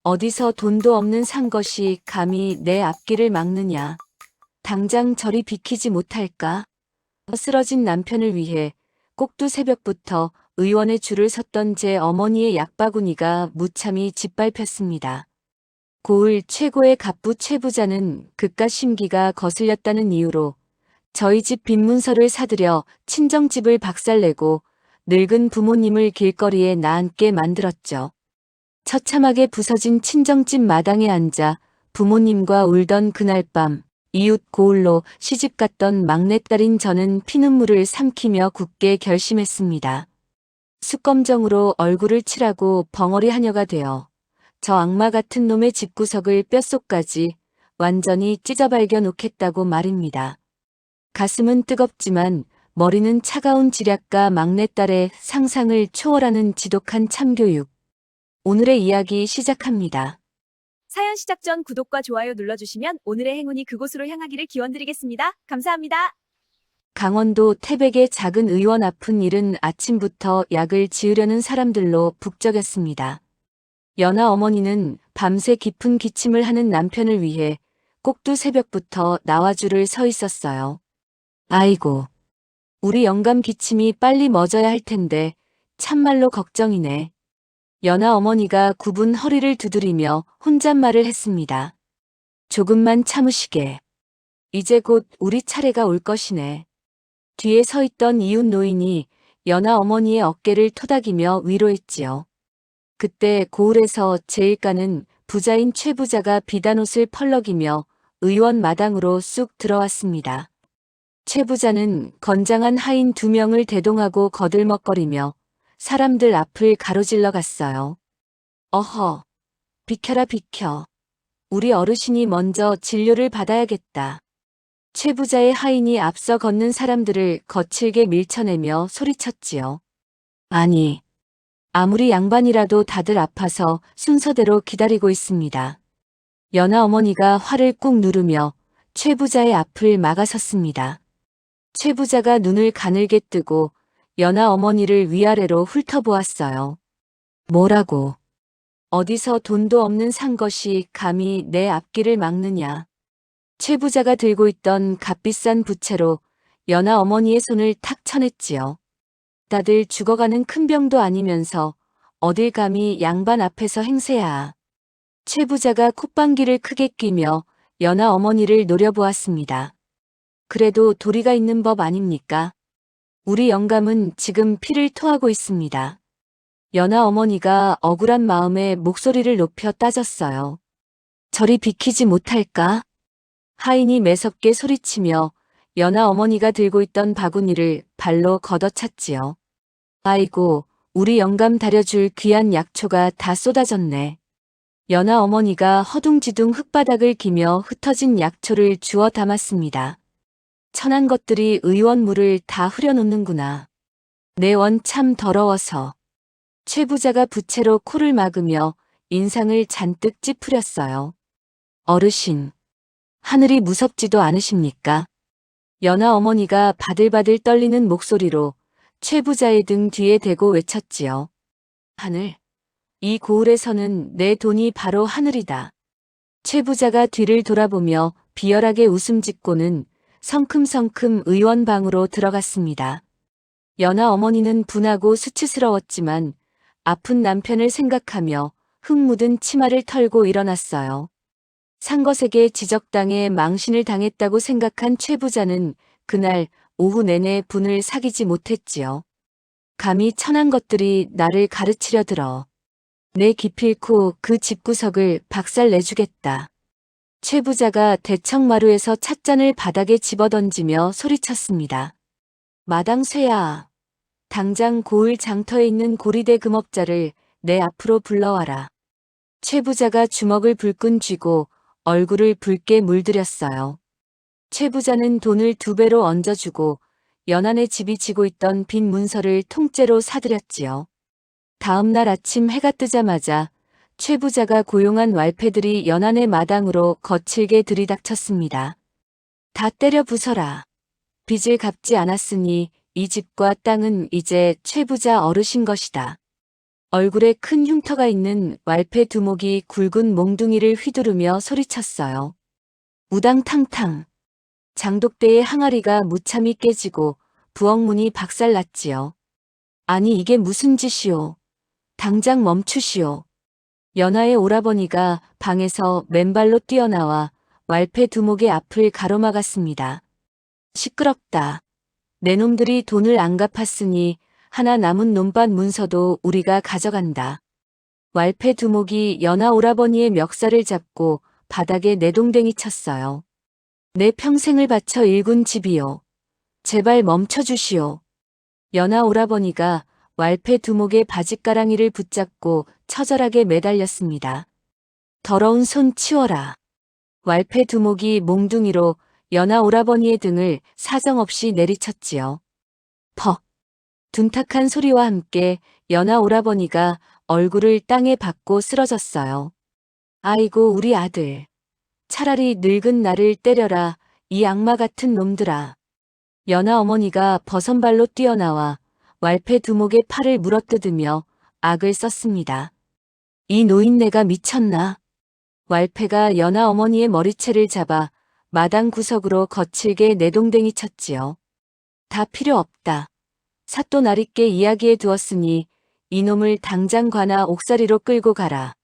어디서 돈도 없는 산 것이 감히 내 앞길을 막느냐. 당장 저리 비키지 못할까? 쓰러진 남편을 위해 꼭두 새벽부터 의원의 줄을 섰던 제 어머니의 약바구니가 무참히 짓밟혔습니다. 고을 최고의 갑부 최부자는 그깟 심기가 거슬렸다는 이유로 저희 집 빈문서를 사들여 친정집을 박살내고 늙은 부모님을 길거리에 나앉게 만들었죠. 처참하게 부서진 친정집 마당에 앉아 부모님과 울던 그날 밤 이웃 고을로 시집갔던 막내딸인 저는 피눈물을 삼키며 굳게 결심했습니다. 숯검정으로 얼굴을 칠하고 벙어리 하녀가 되어 저 악마 같은 놈의 집구석을 뼛속까지 완전히 찢어발겨 놓겠다고 말입니다. 가슴은 뜨겁지만 머리는 차가운 지략과 막내딸의 상상을 초월하는 지독한 참교육. 오늘의 이야기 시작합니다. 사연 시작 전 구독과 좋아요 눌러주시면 오늘의 행운이 그곳으로 향하기를 기원드리겠습니다. 감사합니다. 강원도 태백의 작은 의원 앞은 이른 아침부터 약을 지으려는 사람들로 북적였습니다. 연하 어머니는 밤새 깊은 기침을 하는 남편을 위해 꼭두 새벽부터 나와줄을 서 있었어요. 아이고, 우리 영감 기침이 빨리 멎어야 할 텐데 참말로 걱정이네. 연하 어머니가 굽은 허리를 두드리며 혼잣말을 했습니다. 조금만 참으시게. 이제 곧 우리 차례가 올 것이네. 뒤에 서 있던 이웃 노인이 연하 어머니의 어깨를 토닥이며 위로했지요. 그때 고을에서 제일가는 부자인 최부자가 비단옷을 펄럭이며 의원 마당으로 쑥 들어왔습니다. 최부자는 건장한 하인 2명을 대동하고 거들먹거리며 사람들 앞을 가로질러 갔어요. 어허, 비켜라 비켜. 우리 어르신이 먼저 진료를 받아야겠다. 최부자의 하인이 앞서 걷는 사람들을 거칠게 밀쳐내며 소리쳤지요. 아니, 아무리 양반이라도 다들 아파서 순서대로 기다리고 있습니다. 연하 어머니가 화를 꾹 누르며 최부자의 앞을 막아섰습니다. 최부자가 눈을 가늘게 뜨고 연하 어머니를 위아래로 훑어보았어요. 뭐라고? 어디서 돈도 없는 산 것이 감히 내 앞길을 막느냐. 최부자가 들고 있던 값비싼 부채로 연하 어머니의 손을 탁 쳐냈지요. 다들 죽어가는 큰 병도 아니면서 어딜 감히 양반 앞에서 행세야. 최부자가 콧방귀를 크게 끼며 연하 어머니를 노려보았습니다. 그래도 도리가 있는 법 아닙니까? 우리 영감은 지금 피를 토하고 있습니다. 연하 어머니가 억울한 마음에 목소리를 높여 따졌어요. 저리 비키지 못할까? 하인이 매섭게 소리치며 연하 어머니가 들고 있던 바구니를 발로 걷어찼지요. 아이고, 우리 영감 다려줄 귀한 약초가 다 쏟아졌네. 연하 어머니가 허둥지둥 흙바닥을 기며 흩어진 약초를 주워 담았습니다. 천한 것들이 의원 물을 다 흐려놓는구나. 내 원 참 더러워서. 최부자가 부채로 코를 막으며 인상을 잔뜩 찌푸렸어요. 어르신, 하늘이 무섭지도 않으십니까? 연하 어머니가 바들바들 떨리는 목소리로 최부자의 등 뒤에 대고 외쳤지요. 하늘, 이 고을에서는 내 돈이 바로 하늘이다. 최부자가 뒤를 돌아보며 비열하게 웃음 짓고는 성큼성큼 의원방으로 들어갔습니다. 연하 어머니는 분하고 수치스러웠지만 아픈 남편을 생각하며 흙 묻은 치마를 털고 일어났어요. 상것에게 지적당해 망신을 당했다고 생각한 최부자는 그날 오후 내내 분을 사귀지 못했지요. 감히 천한 것들이 나를 가르치려 들어. 내 기필코 그 집구석을 박살내주겠다. 최부자가 대청마루에서 찻잔을 바닥에 집어던지며 소리쳤습니다. 마당쇠야, 당장 고을 장터에 있는 고리대 금업자를 내 앞으로 불러와라. 최부자가 주먹을 불끈 쥐고 얼굴을 붉게 물들였어요. 최부자는 돈을 2배로 얹어주고 연한의 집이 지고 있던 빈 문서를 통째로 사들였지요. 다음 날 아침 해가 뜨자마자 최부자가 고용한 왈패들이 연한의 마당으로 거칠게 들이닥쳤습니다. 다 때려 부숴라. 빚을 갚지 않았으니 이 집과 땅은 이제 최부자 어르신 것이다. 얼굴에 큰 흉터가 있는 왈패 두목이 굵은 몽둥이를 휘두르며 소리쳤어요. 우당탕탕. 장독대의 항아리가 무참히 깨지고 부엌문이 박살났지요. 아니 이게 무슨 짓이오. 당장 멈추시오. 연하의 오라버니가 방에서 맨발로 뛰어나와 왈패 두목의 앞을 가로막았습니다. 시끄럽다. 내 놈들이 돈을 안 갚았으니 하나 남은 논밭 문서도 우리가 가져간다. 왈패 두목이 연하 오라버니의 멱살을 잡고 바닥에 내동댕이 쳤어요. 내 평생을 바쳐 일군 집이요. 제발 멈춰주시오. 연하 오라버니가 왈패 두목의 바짓가랑이를 붙잡고 처절하게 매달렸습니다. 더러운 손 치워라. 왈패 두목이 몽둥이로 연하 오라버니의 등을 사정없이 내리쳤지요. 퍽. 둔탁한 소리와 함께 연하 오라버니가 얼굴을 땅에 박고 쓰러졌어요. 아이고 우리 아들. 차라리 늙은 나를 때려라 이 악마 같은 놈들아. 연하 어머니가 버선발로 뛰어나와 왈패 두목의 팔을 물어뜯으며 악을 썼습니다. 이 노인네가 미쳤나? 왈패가 연하 어머니의 머리채를 잡아 마당 구석으로 거칠게 내동댕이 쳤지요. 다 필요 없다. 사또 나리께 이야기해 두었으니 이놈을 당장 관아 옥사리로 끌고 가라.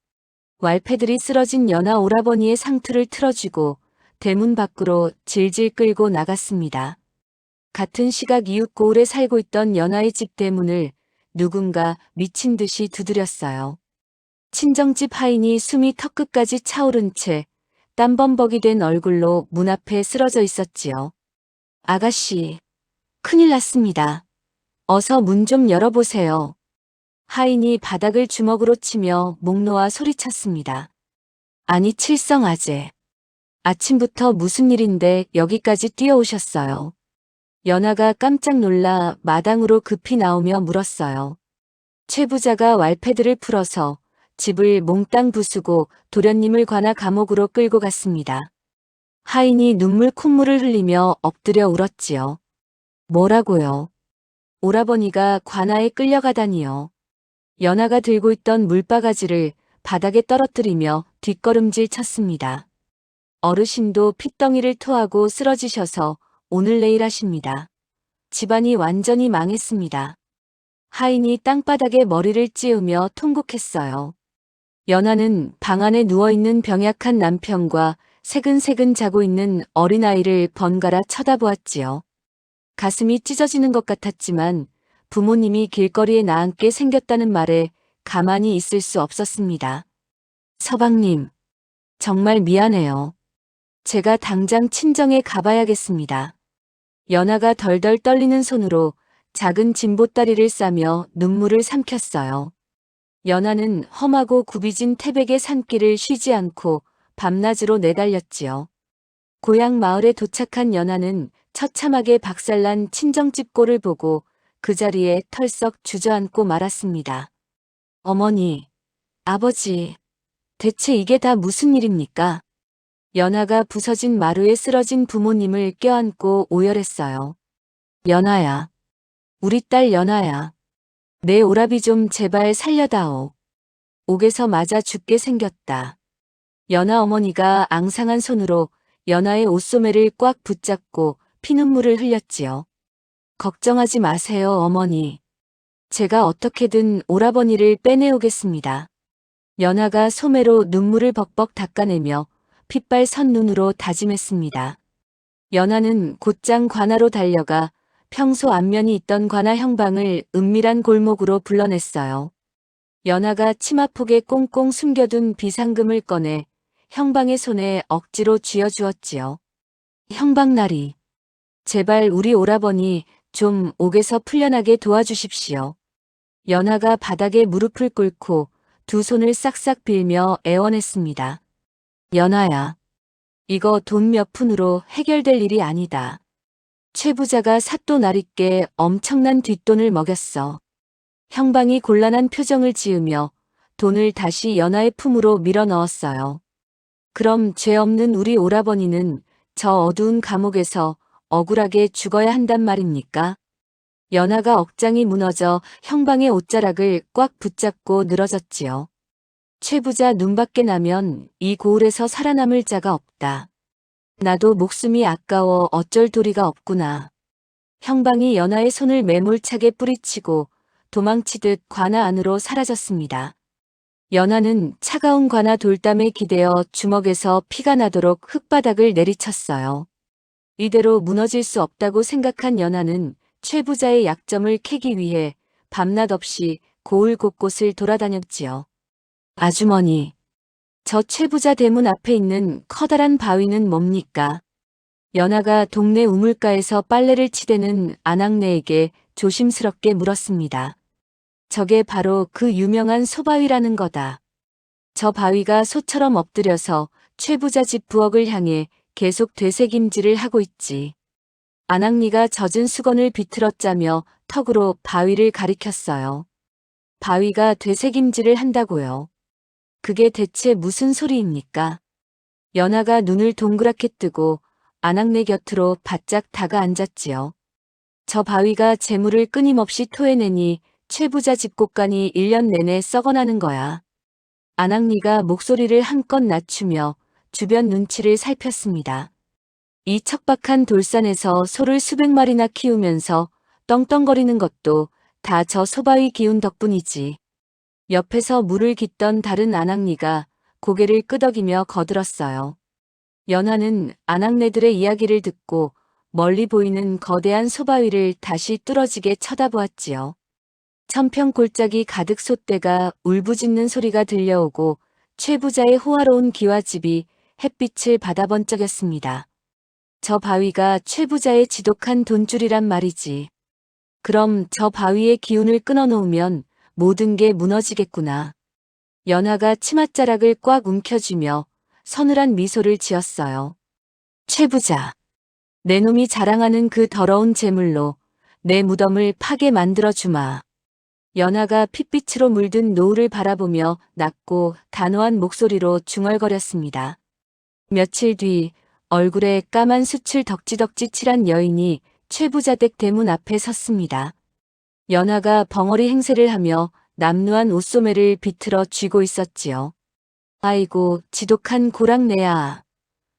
왈패들이 쓰러진 연하 오라버니의 상투를 틀어쥐고 대문 밖으로 질질 끌고 나갔습니다. 같은 시각 이웃 고을에 살고 있던 연하의 집 대문을 누군가 미친 듯이 두드렸어요. 친정집 하인이 숨이 턱끝까지 차오른 채 땀범벅이 된 얼굴로 문 앞에 쓰러져 있었지요. 아가씨, 큰일 났습니다. 어서 문 좀 열어보세요. 하인이 바닥을 주먹으로 치며 목 놓아 소리쳤습니다. 아니 칠성아재. 아침부터 무슨 일인데 여기까지 뛰어오셨어요. 연하가 깜짝 놀라 마당으로 급히 나오며 물었어요. 최 부자가 왈패들을 풀어서 집을 몽땅 부수고 도련님을 관아 감옥으로 끌고 갔습니다. 하인이 눈물 콧물을 흘리며 엎드려 울었지요. 뭐라고요? 오라버니가 관아에 끌려가다니요. 연하가 들고 있던 물바가지를 바닥에 떨어뜨리며 뒷걸음질 쳤습니다. 어르신도 핏덩이를 토하고 쓰러지셔서 오늘 내일 하십니다. 집안이 완전히 망했습니다. 하인이 땅바닥에 머리를 찌우며 통곡했어요. 연하는 방 안에 누워있는 병약한 남편과 새근새근 자고 있는 어린아이를 번갈아 쳐다보았지요. 가슴이 찢어지는 것 같았지만 부모님이 길거리에 나앉게 생겼다는 말에 가만히 있을 수 없었습니다. 서방님, 정말 미안해요. 제가 당장 친정에 가봐야겠습니다. 연하가 덜덜 떨리는 손으로 작은 진보다리를 싸며 눈물을 삼켰어요. 연하는 험하고 굽이진 태백의 산길을 쉬지 않고 밤낮으로 내달렸지요. 고향 마을에 도착한 연하는 처참하게 박살난 친정집 꼴을 보고 그 자리에 털썩 주저앉고 말았습니다. 어머니, 아버지, 대체 이게 다 무슨 일입니까? 연하가 부서진 마루에 쓰러진 부모님을 껴안고 오열했어요. 연하야, 우리 딸 연하야, 내 오라비 좀 제발 살려다오. 옥에서 맞아 죽게 생겼다. 연하 어머니가 앙상한 손으로 연하의 옷소매를 꽉 붙잡고 피눈물을 흘렸지요. 걱정하지 마세요, 어머니. 제가 어떻게든 오라버니를 빼내오겠습니다. 연하가 소매로 눈물을 벅벅 닦아내며 핏발 선 눈으로 다짐했습니다. 연하는 곧장 관아로 달려가 평소 안면이 있던 관아 형방을 은밀한 골목으로 불러냈어요. 연하가 치마폭에 꽁꽁 숨겨둔 비상금을 꺼내 형방의 손에 억지로 쥐어주었지요. 형방나리, 제발 우리 오라버니 좀 옥에서 풀려나게 도와주십시오. 연하가 바닥에 무릎을 꿇고 두 손을 싹싹 빌며 애원했습니다. 연하야, 이거 돈 몇 푼으로 해결될 일이 아니다. 최 부자가 사또 나리께 엄청난 뒷돈을 먹였어. 형방이 곤란한 표정을 지으며 돈을 다시 연하의 품으로 밀어 넣었어요. 그럼 죄 없는 우리 오라버니는 저 어두운 감옥에서 억울하게 죽어야 한단 말입니까? 연하가 억장이 무너져 형방의 옷자락을 꽉 붙잡고 늘어졌지요. 최부자 눈밖에 나면 이 고을에서 살아남을 자가 없다. 나도 목숨이 아까워 어쩔 도리가 없구나. 형방이 연하의 손을 매몰차게 뿌리치고 도망치듯 관아 안으로 사라졌습니다. 연하는 차가운 관아 돌담에 기대어 주먹에서 피가 나도록 흙바닥을 내리쳤어요. 이대로 무너질 수 없다고 생각한 연하는 최부자의 약점을 캐기 위해 밤낮 없이 고을 곳곳을 돌아다녔지요. 아주머니, 저 최부자 대문 앞에 있는 커다란 바위는 뭡니까? 연하가 동네 우물가에서 빨래를 치대는 아낙네에게 조심스럽게 물었습니다. 저게 바로 그 유명한 소바위라는 거다. 저 바위가 소처럼 엎드려서 최부자 집 부엌을 향해 계속 되새김질을 하고 있지. 아낙니가 젖은 수건을 비틀어 짜며 턱으로 바위를 가리켰어요. 바위가 되새김질을 한다고요. 그게 대체 무슨 소리입니까? 연하가 눈을 동그랗게 뜨고 아낙네 곁으로 바짝 다가 앉았지요. 저 바위가 재물을 끊임없이 토해내니 최부자 집곳간이 1년 내내 썩어나는 거야. 아낙니가 목소리를 한껏 낮추며 주변 눈치를 살폈습니다. 이 척박한 돌산에서 소를 수백 마리나 키우면서 떵떵거리는 것도 다 저 소바위 기운 덕분이지. 옆에서 물을 깃던 다른 아낙니가 고개를 끄덕이며 거들었어요. 연하는 아낙네들의 이야기를 듣고 멀리 보이는 거대한 소바위를 다시 뚫어지게 쳐다보았지요. 천평골짜기 가득 솥대가 울부짖는 소리가 들려오고 최부자의 호화로운 기와집이 햇빛을 받아 번쩍였습니다. 저 바위가 최부자의 지독한 돈줄이란 말이지. 그럼 저 바위의 기운을 끊어놓으면 모든 게 무너지겠구나. 연하가 치맛자락을 꽉 움켜쥐며 서늘한 미소를 지었어요. 최부자, 내 놈이 자랑하는 그 더러운 재물로 내 무덤을 파게 만들어주마. 연하가 핏빛으로 물든 노을을 바라보며 낮고 단호한 목소리로 중얼거렸습니다. 며칠 뒤 얼굴에 까만 숯을 덕지덕지 칠한 여인이 최부자 댁 대문 앞에 섰습니다. 연하가 벙어리 행세를 하며 남루한 옷소매를 비틀어 쥐고 있었지요. 아이고, 지독한 고랑내야.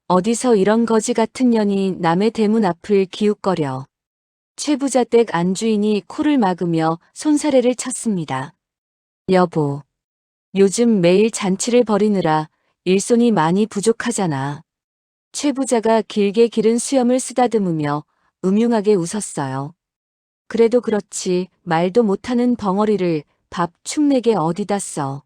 어디서 이런 거지 같은 년이 남의 대문 앞을 기웃거려. 최부자 댁 안주인이 코를 막으며 손사래를 쳤습니다. 여보, 요즘 매일 잔치를 벌이느라 일손이 많이 부족하잖아. 최부자가 길게 기른 수염을 쓰다듬으며 음흉하게 웃었어요. 그래도 그렇지 말도 못하는 벙어리를 밥 축내게 어디다 써.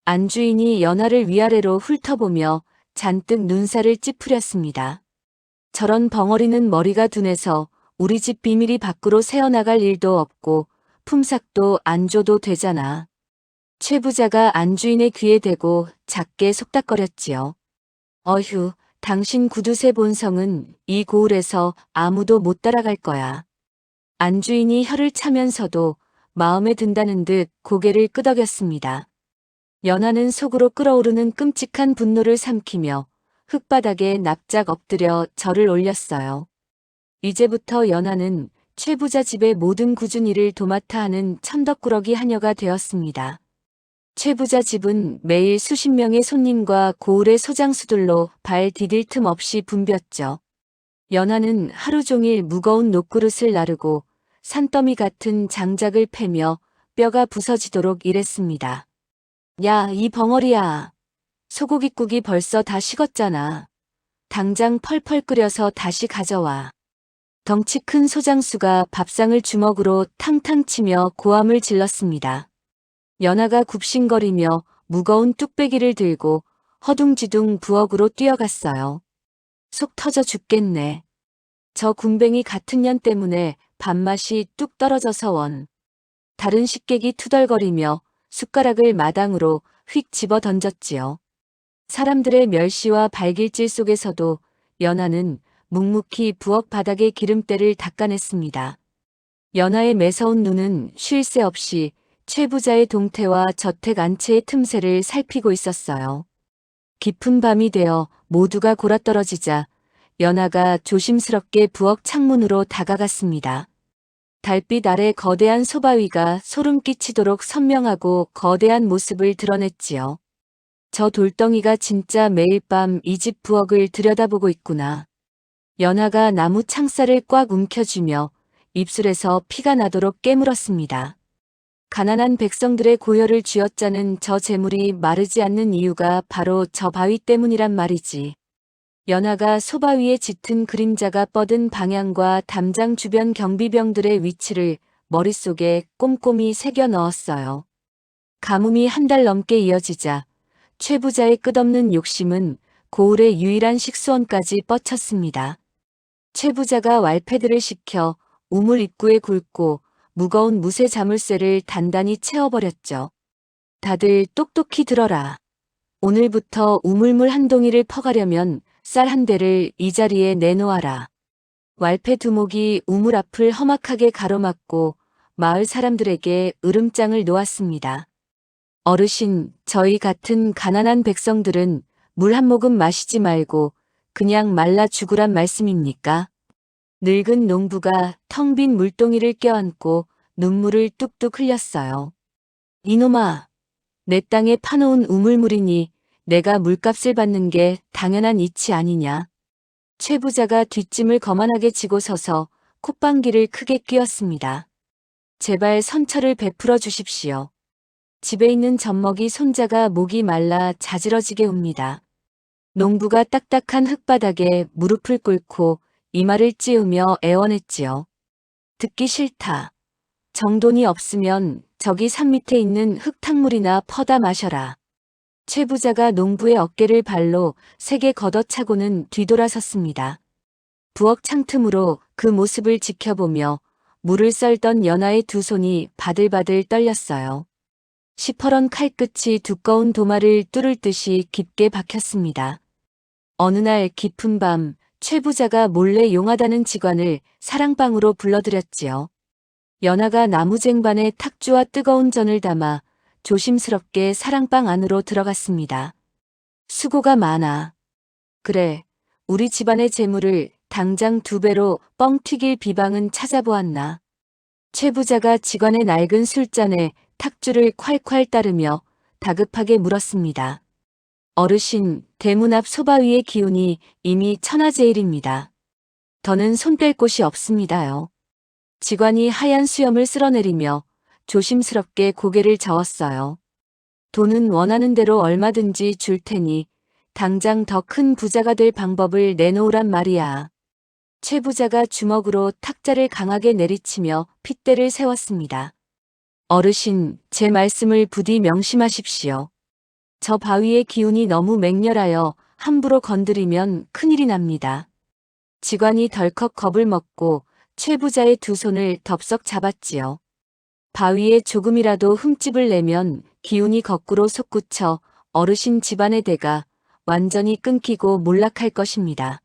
안주인이 연하를 위아래로 훑어보며 잔뜩 눈살을 찌푸렸습니다. 저런 벙어리는 머리가 둔해서 우리 집 비밀이 밖으로 새어나갈 일도 없고 품삯도 안 줘도 되잖아. 최부자가 안주인의 귀에 대고 작게 속닥거렸지요. 어휴, 당신 구두쇠 본성은 이 고을에서 아무도 못 따라갈 거야. 안주인이 혀를 차면서도 마음에 든다는 듯 고개를 끄덕였습니다. 연하는 속으로 끓어오르는 끔찍한 분노를 삼키며 흙바닥에 납작 엎드려 절을 올렸어요. 이제부터 연하는 최부자 집의 모든 굳은 일을 도맡아 하는 천덕꾸러기 하녀가 되었습니다. 최부자 집은 매일 수십 명의 손님과 고을의 소장수들로 발 디딜 틈 없이 붐볐죠. 연하는 하루 종일 무거운 녹그릇을 나르고 산더미 같은 장작을 패며 뼈가 부서지도록 일했습니다. 야, 이 벙어리야. 소고기국이 벌써 다 식었잖아. 당장 펄펄 끓여서 다시 가져와. 덩치 큰 소장수가 밥상을 주먹으로 탕탕 치며 고함을 질렀습니다. 연하가 굽신거리며 무거운 뚝배기를 들고 허둥지둥 부엌으로 뛰어갔어요. 속 터져 죽겠네. 저 군뱅이 같은 년 때문에 밥맛이 뚝 떨어져서 원. 다른 식객이 투덜거리며 숟가락을 마당으로 휙 집어 던졌지요. 사람들의 멸시와 발길질 속에서도 연하는 묵묵히 부엌 바닥의 기름때를 닦아냈습니다. 연하의 매서운 눈은 쉴 새 없이 최부자의 동태와 저택 안채의 틈새를 살피고 있었어요. 깊은 밤이 되어 모두가 골아떨어지자 연하가 조심스럽게 부엌 창문으로 다가갔습니다. 달빛 아래 거대한 소바위가 소름 끼치도록 선명하고 거대한 모습을 드러냈지요. 저 돌덩이가 진짜 매일 밤 이 집 부엌을 들여다보고 있구나. 연하가 나무 창살을 꽉 움켜쥐며 입술에서 피가 나도록 깨물었습니다. 가난한 백성들의 고열을 쥐어짜는 저 재물이 마르지 않는 이유가 바로 저 바위 때문이란 말이지. 연하가 소바위에 짙은 그림자가 뻗은 방향과 담장 주변 경비병들의 위치를 머릿속에 꼼꼼히 새겨 넣었어요. 가뭄이 한 달 넘게 이어지자 최 부자의 끝없는 욕심은 고을의 유일한 식수원까지 뻗쳤습니다. 최 부자가 왈패들을 시켜 우물 입구에 굴고 무거운 무쇠 자물쇠를 단단히 채워버렸죠. 다들 똑똑히 들어라. 오늘부터 우물물 한 동이를 퍼가려면 쌀 한 대를 이 자리에 내놓아라. 왈패 두목이 우물 앞을 험악하게 가로막고 마을 사람들에게 으름장을 놓았습니다. 어르신, 저희 같은 가난한 백성들은 물 한 모금 마시지 말고 그냥 말라 죽으란 말씀입니까? 늙은 농부가 텅 빈 물동이를 껴안고 눈물을 뚝뚝 흘렸어요. 이놈아, 내 땅에 파놓은 우물물이니 내가 물값을 받는 게 당연한 이치 아니냐. 최 부자가 뒷짐을 거만하게 지고 서서 콧방귀를 크게 뀌었습니다. 제발 선처를 베풀어 주십시오. 집에 있는 젖먹이 손자가 목이 말라 자지러지게 웁니다. 농부가 딱딱한 흙바닥에 무릎을 꿇고 이마를 찌우며 애원했지요. 듣기 싫다. 정돈이 없으면 저기 산 밑에 있는 흙탕물이나 퍼다 마셔라. 최 부자가 농부의 어깨를 발로 세게 걷어차고는 뒤돌아섰습니다. 부엌 창틈으로 그 모습을 지켜보며 물을 썰던 연하의 두 손이 바들바들 떨렸어요. 시퍼런 칼끝이 두꺼운 도마를 뚫을 듯이 깊게 박혔습니다. 어느 날 깊은 밤 최 부자가 몰래 용하다는 직원을 사랑방으로 불러들였지요. 연하가 나무쟁반에 탁주와 뜨거운 전을 담아 조심스럽게 사랑방 안으로 들어갔습니다. 수고가 많아. 그래, 우리 집안의 재물을 당장 2배로 뻥 튀길 비방은 찾아보았나. 최 부자가 직원의 낡은 술잔에 탁주를 콸콸 따르며 다급하게 물었습니다. 어르신, 대문 앞 소바위의 기운이 이미 천하제일입니다. 더는 손 뗄 곳이 없습니다요. 직원이 하얀 수염을 쓸어내리며 조심스럽게 고개를 저었어요. 돈은 원하는 대로 얼마든지 줄 테니 당장 더 큰 부자가 될 방법을 내놓으란 말이야. 최 부자가 주먹으로 탁자를 강하게 내리치며 핏대를 세웠습니다. 어르신, 제 말씀을 부디 명심하십시오. 저 바위의 기운이 너무 맹렬하여 함부로 건드리면 큰일이 납니다. 직원이 덜컥 겁을 먹고 최 부자의 두 손을 덥석 잡았지요. 바위에 조금이라도 흠집을 내면 기운이 거꾸로 솟구쳐 어르신 집안의 대가 완전히 끊기고 몰락할 것입니다.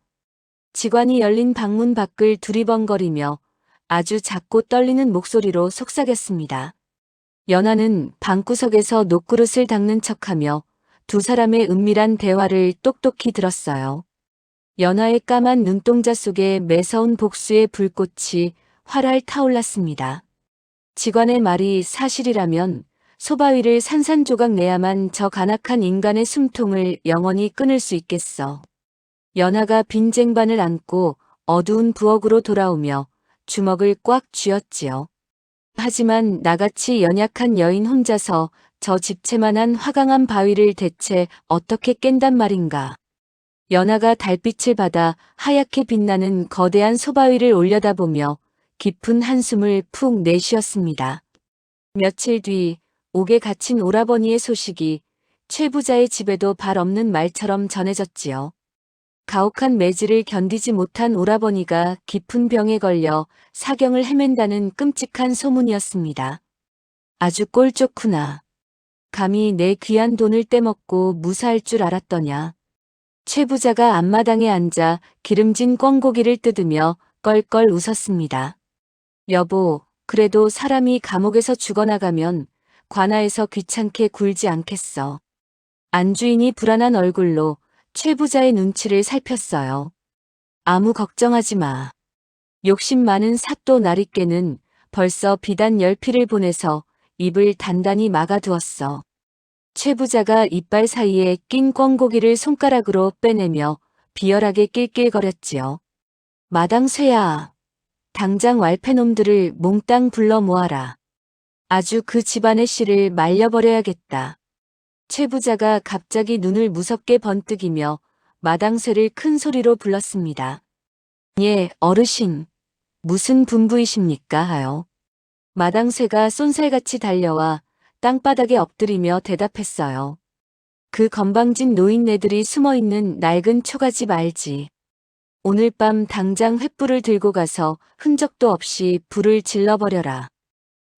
직원이 열린 방문 밖을 두리번거리며 아주 작고 떨리는 목소리로 속삭였습니다. 연하는 방구석에서 녹그릇을 닦는 척하며 두 사람의 은밀한 대화를 똑똑히 들었어요. 연하의 까만 눈동자 속에 매서운 복수의 불꽃이 활활 타올랐습니다. 직원의 말이 사실이라면 소바위를 산산조각 내야만 저 간악한 인간의 숨통을 영원히 끊을 수 있겠어. 연하가 빈 쟁반을 안고 어두운 부엌으로 돌아오며 주먹을 꽉 쥐었지요. 하지만 나같이 연약한 여인 혼자서 저 집채만한 화강한 바위를 대체 어떻게 깬단 말인가. 연하가 달빛을 받아 하얗게 빛나는 거대한 소바위를 올려다보며 깊은 한숨을 푹 내쉬었습니다. 며칠 뒤 옥에 갇힌 오라버니의 소식이 최 부자의 집에도 발 없는 말처럼 전해졌지요. 가혹한 매질을 견디지 못한 오라버니가 깊은 병에 걸려 사경을 헤맨다는 끔찍한 소문이었습니다. 아주 꼴 좋구나. 감히 내 귀한 돈을 떼먹고 무사할 줄 알았더냐. 최 부자가 앞마당에 앉아 기름진 꿩고기를 뜯으며 껄껄 웃었습니다. 여보, 그래도 사람이 감옥에서 죽어나가면 관아에서 귀찮게 굴지 않겠어. 안주인이 불안한 얼굴로 최 부자의 눈치를 살폈어요. 아무 걱정하지 마. 욕심 많은 사또 나리께는 벌써 비단 10피를 보내서 입을 단단히 막아두었어. 최 부자가 이빨 사이에 낀 꿩고기를 손가락으로 빼내며 비열하게 낄낄거렸지요. 마당쇠야, 당장 왈패놈들을 몽땅 불러 모아라. 아주 그 집안의 씨를 말려버려야겠다. 최 부자가 갑자기 눈을 무섭게 번뜩이며 마당쇠를 큰 소리로 불렀습니다. 예, 어르신. 무슨 분부이십니까 하여. 마당쇠가 쏜살같이 달려와 땅바닥에 엎드리며 대답했어요. 그 건방진 노인네들이 숨어있는 낡은 초가집 알지. 오늘 밤 당장 횃불을 들고 가서 흔적도 없이 불을 질러버려라.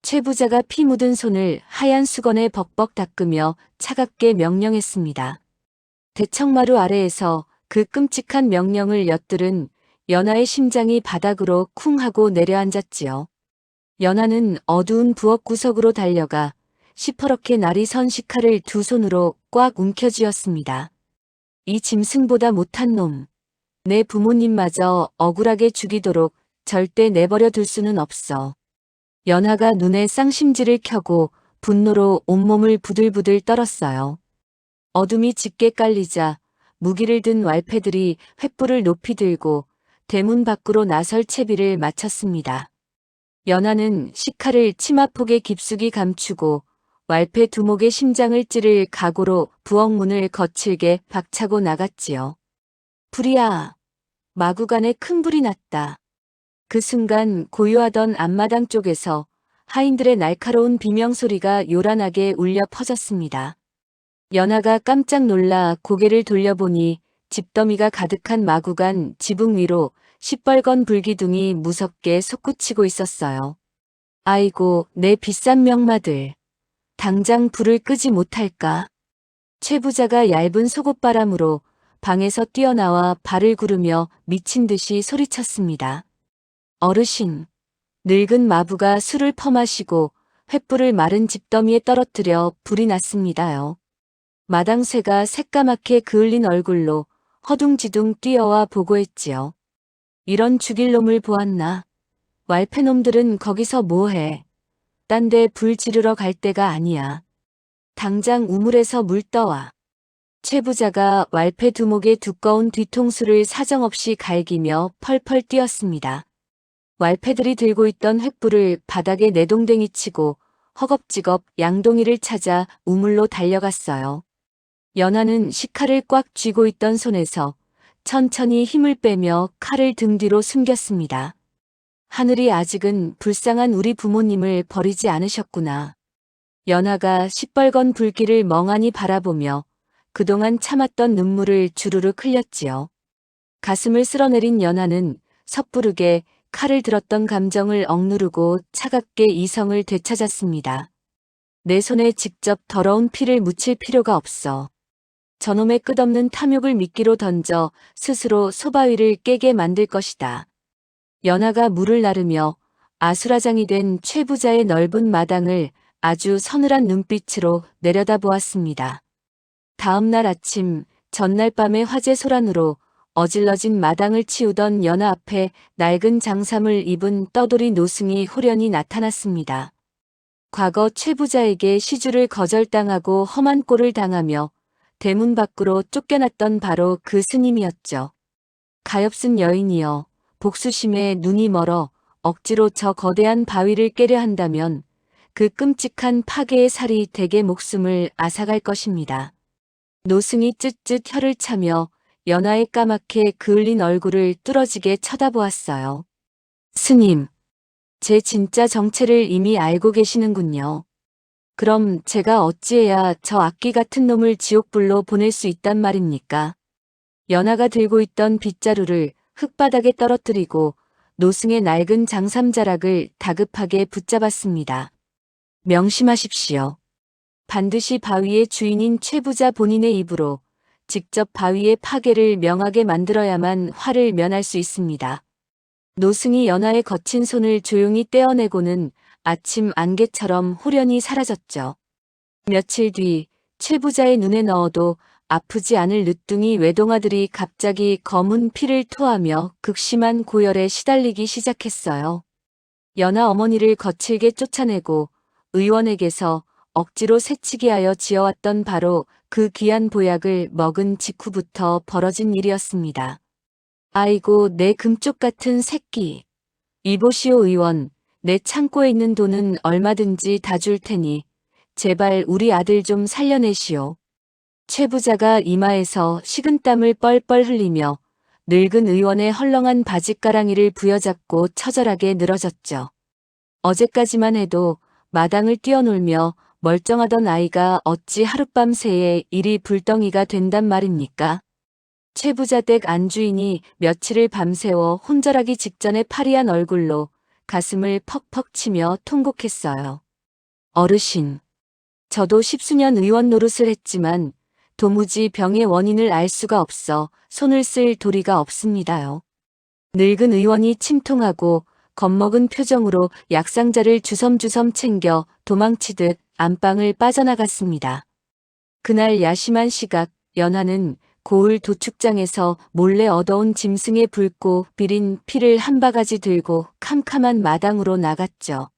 최 부자가 피 묻은 손을 하얀 수건에 벅벅 닦으며 차갑게 명령했습니다. 대청마루 아래에서 그 끔찍한 명령을 엿들은 연하의 심장이 바닥으로 쿵 하고 내려앉았지요. 연하는 어두운 부엌 구석으로 달려가 시퍼렇게 날이 선 식칼을 두 손으로 꽉 움켜쥐었습니다. 이 짐승보다 못한 놈. 내 부모님마저 억울하게 죽이도록 절대 내버려 둘 수는 없어. 연하가 눈에 쌍심지를 켜고 분노로 온몸을 부들부들 떨었어요. 어둠이 짙게 깔리자 무기를 든 왈패들이 횃불을 높이 들고 대문 밖으로 나설 채비를 마쳤습니다. 연하는 식칼을 치마폭에 깊숙이 감추고 왈패 두목의 심장을 찌를 각오로 부엌 문을 거칠게 박차고 나갔지요. 불이야! 마구간에 큰 불이 났다. 그 순간 고요하던 앞마당 쪽에서 하인들의 날카로운 비명소리가 요란하게 울려 퍼졌습니다. 연하가 깜짝 놀라 고개를 돌려보니 집더미가 가득한 마구간 지붕 위로 시뻘건 불기둥이 무섭게 솟구치고 있었어요. 아이고, 내 비싼 명마들. 당장 불을 끄지 못할까? 최 부자가 얇은 속옷바람으로 방에서 뛰어나와 발을 구르며 미친 듯이 소리쳤습니다. 어르신, 늙은 마부가 술을 퍼마시고 횃불을 마른 집더미에 떨어뜨려 불이 났습니다요. 마당쇠가 새까맣게 그을린 얼굴로 허둥지둥 뛰어와 보고했지요. 이런 죽일 놈을 보았나? 왈패놈들은 거기서 뭐해? 딴 데 불 지르러 갈 때가 아니야. 당장 우물에서 물 떠와. 최 부자가 왈패 두목의 두꺼운 뒤통수를 사정없이 갈기며 펄펄 뛰었습니다. 왈패들이 들고 있던 횃불을 바닥에 내동댕이 치고 허겁지겁 양동이를 찾아 우물로 달려갔어요. 연하는 식칼을 꽉 쥐고 있던 손에서 천천히 힘을 빼며 칼을 등 뒤로 숨겼습니다. 하늘이 아직은 불쌍한 우리 부모님을 버리지 않으셨구나. 연하가 시뻘건 불길을 멍하니 바라보며 그동안 참았던 눈물을 주르륵 흘렸지요. 가슴을 쓸어내린 연하는 섣부르게 칼을 들었던 감정을 억누르고 차갑게 이성을 되찾았습니다. 내 손에 직접 더러운 피를 묻힐 필요가 없어. 저놈의 끝없는 탐욕을 미끼로 던져 스스로 소바위를 깨게 만들 것이다. 연하가 물을 나르며 아수라장이 된 최 부자의 넓은 마당을 아주 서늘한 눈빛으로 내려다보았습니다. 다음 날 아침, 전날 밤의 화재 소란으로 어질러진 마당을 치우던 연하 앞에 낡은 장삼을 입은 떠돌이 노승이 호련히 나타났습니다. 과거 최 부자에게 시주를 거절당하고 험한 꼴을 당하며 대문 밖으로 쫓겨났던 바로 그 스님이었죠. 가엾은 여인이여, 복수심에 눈이 멀어 억지로 저 거대한 바위를 깨려 한다면 그 끔찍한 파괴의 살이 대개 목숨을 앗아갈 것입니다. 노승이 쯧쯧 혀를 차며 연하의 까맣게 그을린 얼굴을 뚫어지게 쳐다보았어요. 스님, 제 진짜 정체를 이미 알고 계시는군요. 그럼 제가 어찌해야 저 악귀 같은 놈을 지옥불로 보낼 수 있단 말입니까? 연하가 들고 있던 빗자루를 흙바닥에 떨어뜨리고 노승의 낡은 장삼자락을 다급하게 붙잡았습니다. 명심하십시오. 반드시 바위의 주인인 최 부자 본인의 입으로 직접 바위의 파괴를 명하게 만들어야만 화를 면할 수 있습니다. 노승이 연하의 거친 손을 조용히 떼어내고는 아침 안개처럼 호련히 사라졌죠. 며칠 뒤 최 부자의 눈에 넣어도 아프지 않을 늦둥이 외동아들이 갑자기 검은 피를 토하며 극심한 고열에 시달리기 시작했어요. 연하 어머니를 거칠게 쫓아내고 의원에게서 억지로 새치기 하여 지어왔던 바로 그 귀한 보약을 먹은 직후부터 벌어진 일이었습니다. 아이고, 내 금쪽 같은 새끼. 이보시오 의원, 내 창고에 있는 돈은 얼마든지 다 줄 테니 제발 우리 아들 좀 살려내시오. 최 부자가 이마에서 식은땀을 뻘뻘 흘리며 늙은 의원의 헐렁한 바짓가랑이를 부여잡고 처절하게 늘어졌죠. 어제까지만 해도 마당을 뛰어놀며 멀쩡하던 아이가 어찌 하룻밤 새에 일이 불덩이가 된단 말입니까? 최 부자 댁 안주인이 며칠을 밤새워 혼절하기 직전에 파리한 얼굴로 가슴을 퍽퍽 치며 통곡했어요. 어르신, 저도 10수년 의원 노릇을 했지만 도무지 병의 원인을 알 수가 없어 손을 쓸 도리가 없습니다요. 늙은 의원이 침통하고 겁먹은 표정으로 약상자를 주섬주섬 챙겨 도망치듯 안방을 빠져나갔습니다. 그날 야심한 시각, 연하는 고을 도축장에서 몰래 얻어온 짐승의 붉고 비린 피를 한 바가지 들고 캄캄한 마당으로 나갔죠.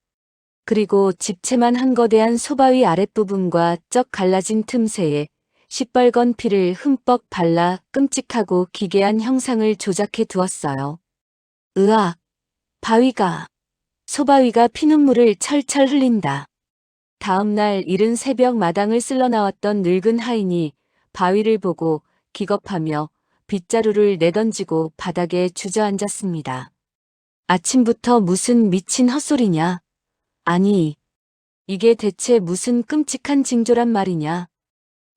그리고 집채만 한 거대한 소바위 아랫부분과 쩍 갈라진 틈새에 시뻘건 피를 흠뻑 발라 끔찍하고 기괴한 형상을 조작해 두었어요. 으악! 바위가! 소바위가 피눈물을 철철 흘린다. 다음 날 이른 새벽 마당을 쓸러 나왔던 늙은 하인이 바위를 보고 기겁하며 빗자루를 내던지고 바닥에 주저앉았습니다. 아침부터 무슨 미친 헛소리냐? 아니, 이게 대체 무슨 끔찍한 징조란 말이냐?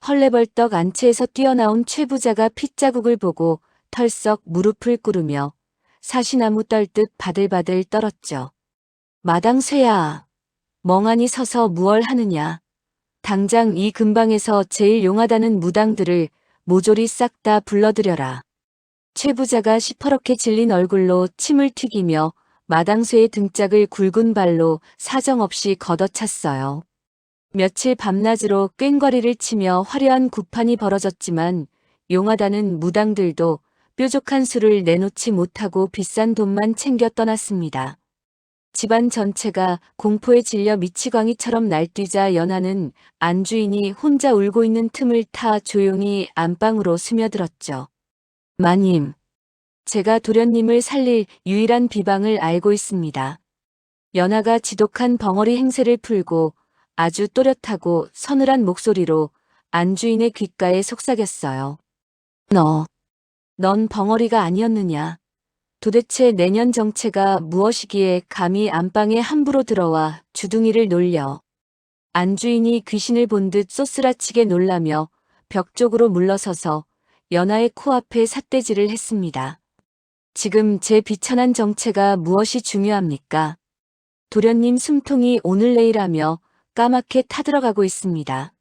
헐레벌떡 안채에서 뛰어나온 최 부자가 핏자국을 보고 털썩 무릎을 꿇으며 사시나무 떨듯 바들바들 떨었죠. 마당 쇠야, 멍하니 서서 무얼 하느냐? 당장 이 근방에서 제일 용하다는 무당들을 모조리 싹 다 불러들여라. 최 부자가 시퍼렇게 질린 얼굴로 침을 튀기며 마당쇠의 등짝을 굵은 발로 사정없이 걷어찼어요. 며칠 밤낮으로 꽹과리를 치며 화려한 구판이 벌어졌지만 용하다는 무당들도 뾰족한 수를 내놓지 못하고 비싼 돈만 챙겨 떠났습니다. 집안 전체가 공포에 질려 미치광이처럼 날뛰자 연하는 안주인이 혼자 울고 있는 틈을 타 조용히 안방으로 스며들었죠. 마님, 제가 도련님을 살릴 유일한 비방을 알고 있습니다. 연하가 지독한 벙어리 행세를 풀고 아주 또렷하고 서늘한 목소리로 안주인의 귓가에 속삭였어요. 넌 벙어리가 아니었느냐? 도대체 내년 정체가 무엇이기에 감히 안방에 함부로 들어와 주둥이를 놀려. 안주인이 귀신을 본 듯 쏘스라치게 놀라며 벽 쪽으로 물러서서 연하의 코앞에 삿대질을 했습니다. 지금 제 비천한 정체가 무엇이 중요합니까? 도련님 숨통이 오늘 내일 하며 까맣게 타들어가고 있습니다.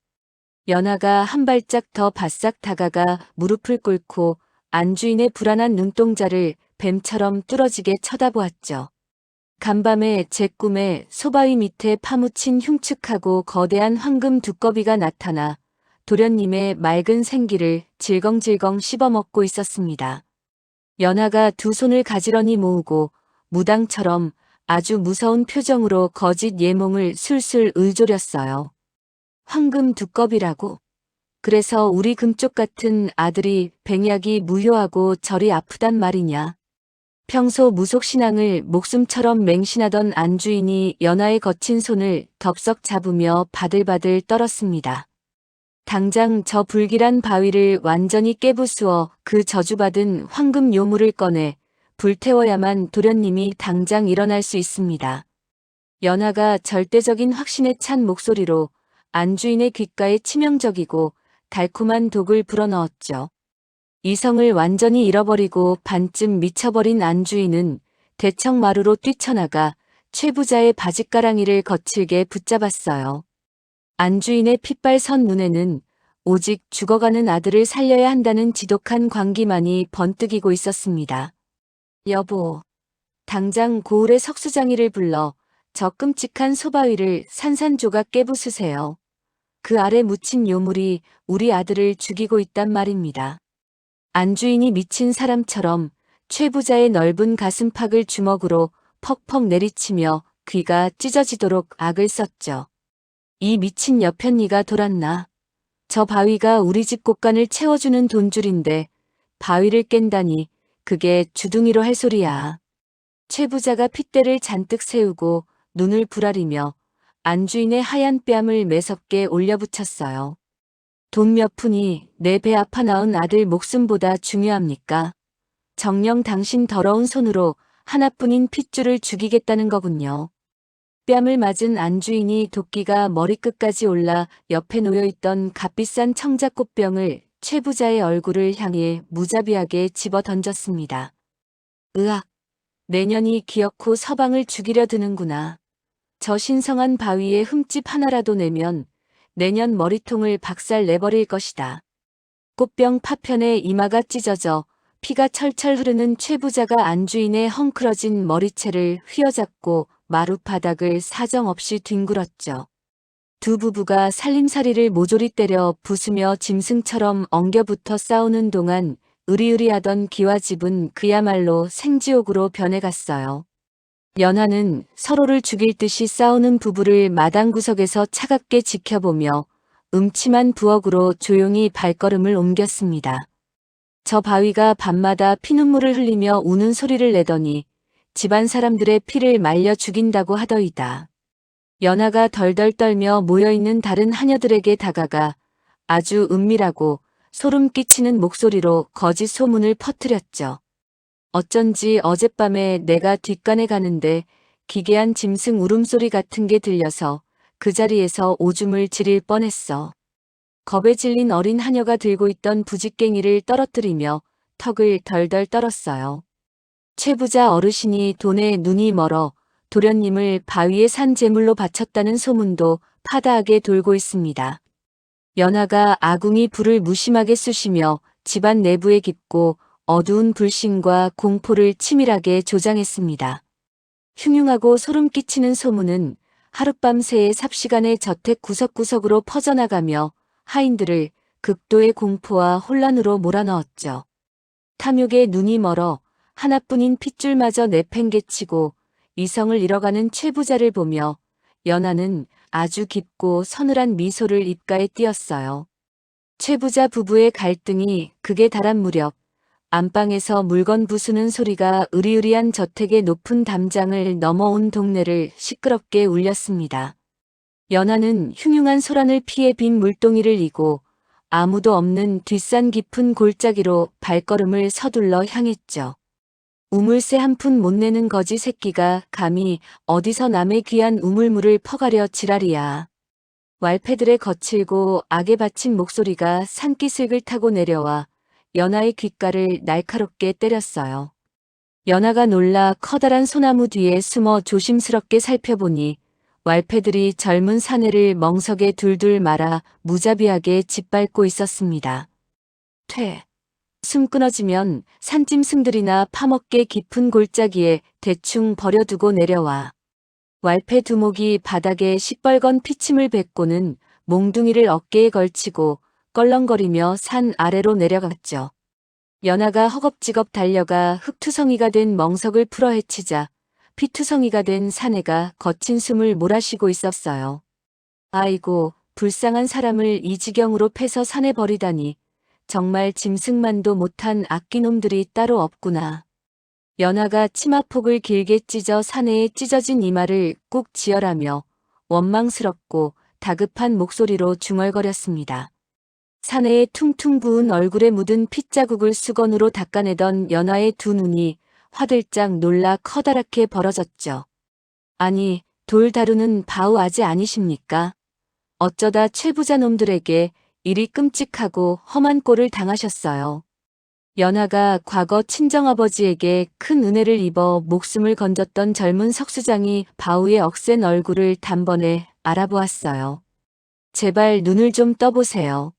연하가 한 발짝 더 바싹 다가가 무릎을 꿇고 안주인의 불안한 눈동자를 뱀처럼 뚫어지게 쳐다보았죠. 간밤에 제 꿈에 소바위 밑에 파묻힌 흉측하고 거대한 황금 두꺼비가 나타나 도련님의 맑은 생기를 질겅질겅 씹어먹고 있었습니다. 연하가 두 손을 가지런히 모으고 무당처럼 아주 무서운 표정으로 거짓 예몽을 술술 을조렸어요. 황금 두꺼비라고? 그래서 우리 금쪽 같은 아들이 백약이 무효하고 절이 아프단 말이냐? 평소 무속신앙을 목숨처럼 맹신하던 안주인이 연하의 거친 손을 덥석 잡으며 바들바들 떨었습니다. 당장 저 불길한 바위를 완전히 깨부수어 그 저주받은 황금 요물을 꺼내 불태워야만 도련님이 당장 일어날 수 있습니다. 연하가 절대적인 확신에 찬 목소리로 안주인의 귓가에 치명적이고 달콤한 독을 불어넣었죠. 이성을 완전히 잃어버리고 반쯤 미쳐버린 안주인은 대청마루로 뛰쳐나가 최 부자의 바짓가랑이를 거칠게 붙잡았어요. 안주인의 핏발선 눈에는 오직 죽어가는 아들을 살려야 한다는 지독한 광기만이 번뜩이고 있었습니다. 여보, 당장 고을의 석수장이를 불러 저 끔찍한 소바위를 산산조각 깨부수세요. 그 아래 묻힌 요물이 우리 아들을 죽이고 있단 말입니다. 안주인이 미친 사람처럼 최 부자의 넓은 가슴팍을 주먹으로 퍽퍽 내리치며 귀가 찢어지도록 악을 썼죠. 이 미친 여편니가 돌았나. 저 바위가 우리 집 곳간을 채워주는 돈줄인데 바위를 깬다니 그게 주둥이로 할 소리야. 최 부자가 핏대를 잔뜩 세우고 눈을 부라리며 안주인의 하얀 뺨을 매섭게 올려붙였어요. 돈 몇 푼이 내 배 아파 낳은 아들 목숨보다 중요합니까? 정녕 당신 더러운 손으로 하나뿐인 핏줄을 죽이겠다는 거군요. 뺨을 맞은 안주인이 도끼가 머리끝까지 올라 옆에 놓여있던 값비싼 청자꽃병을 최 부자의 얼굴을 향해 무자비하게 집어 던졌습니다. 으악! 내년이 기어코 서방을 죽이려 드는구나. 저 신성한 바위에 흠집 하나라도 내면 내년 머리통을 박살 내버릴 것이다. 꽃병 파편에 이마가 찢어져 피가 철철 흐르는 최 부자가 안주인의 헝클어진 머리채를 휘어잡고 마룻바닥을 사정없이 뒹굴었죠. 두 부부가 살림살이를 모조리 때려 부수며 짐승처럼 엉겨붙어 싸우는 동안 으리으리하던 기와집은 그야말로 생지옥으로 변해갔어요. 연하는 서로를 죽일 듯이 싸우는 부부를 마당 구석에서 차갑게 지켜보며 음침한 부엌으로 조용히 발걸음을 옮겼습니다. 저 바위가 밤마다 피눈물을 흘리며 우는 소리를 내더니 집안 사람들의 피를 말려 죽인다고 하더이다. 연하가 덜덜 떨며 모여있는 다른 하녀들에게 다가가 아주 은밀하고 소름 끼치는 목소리로 거짓 소문을 퍼뜨렸죠. 어쩐지 어젯밤에 내가 뒷간에 가는데 기괴한 짐승 울음소리 같은 게 들려서 그 자리에서 오줌을 지릴 뻔했어. 겁에 질린 어린 하녀가 들고 있던 부직갱이를 떨어뜨리며 턱을 덜덜 떨었어요. 최 부자 어르신이 돈에 눈이 멀어 도련님을 바위에 산 제물로 바쳤다는 소문도 파다하게 돌고 있습니다. 연하가 아궁이 불을 무심하게 쑤시며 집안 내부에 깊고 어두운 불신과 공포를 치밀하게 조장했습니다. 흉흉하고 소름 끼치는 소문은 하룻밤새의 삽시간에 저택 구석구석으로 퍼져나가며 하인들을 극도의 공포와 혼란으로 몰아넣었죠. 탐욕에 눈이 멀어 하나뿐인 핏줄마저 내팽개치고 이성을 잃어가는 최 부자를 보며 연하는 아주 깊고 서늘한 미소를 입가에 띄었어요. 최 부자 부부의 갈등이 극에 달한 무렵 안방에서 물건 부수는 소리가 으리으리한 저택의 높은 담장을 넘어온 동네를 시끄럽게 울렸습니다. 연하는 흉흉한 소란을 피해 빈 물동이를 이고 아무도 없는 뒷산 깊은 골짜기로 발걸음을 서둘러 향했죠. 우물새 한 푼 못 내는 거지 새끼가 감히 어디서 남의 귀한 우물물을 퍼가려 지랄이야. 왈패들의 거칠고 악에 받친 목소리가 산기슭을 타고 내려와 연하의 귓가를 날카롭게 때렸어요. 연하가 놀라 커다란 소나무 뒤에 숨어 조심스럽게 살펴보니 왈패들이 젊은 사내를 멍석에 둘둘 말아 무자비하게 짓밟고 있었습니다. 숨 끊어지면 산짐승들이나 파먹게 깊은 골짜기에 대충 버려두고 내려와. 왈패 두목이 바닥에 시뻘건 피침을 뱉고는 몽둥이를 어깨에 걸치고 껄렁거리며 산 아래로 내려갔죠. 연하가 허겁지겁 달려가 흙투성이가 된 멍석을 풀어 헤치자 피투성이가 된 사내가 거친 숨을 몰아쉬고 있었어요. 아이고, 불쌍한 사람을 이 지경으로 패서 산에 버리다니 정말 짐승만도 못한 악귀놈들이 따로 없구나. 연하가 치마폭을 길게 찢어 사내의 찢어진 이마를 꾹 지어라며 원망스럽고 다급한 목소리로 중얼거렸습니다. 사내의 퉁퉁 부은 얼굴에 묻은 핏자국을 수건으로 닦아내던 연하의 두 눈이 화들짝 놀라 커다랗게 벌어졌죠. 아니, 돌 다루는 바우 아재 아니십니까? 어쩌다 최 부자 놈들에게 이리 끔찍하고 험한 꼴을 당하셨어요. 연하가 과거 친정아버지에게 큰 은혜를 입어 목숨을 건졌던 젊은 석수장이 바우의 억센 얼굴을 단번에 알아보았어요. 제발 눈을 좀 떠보세요.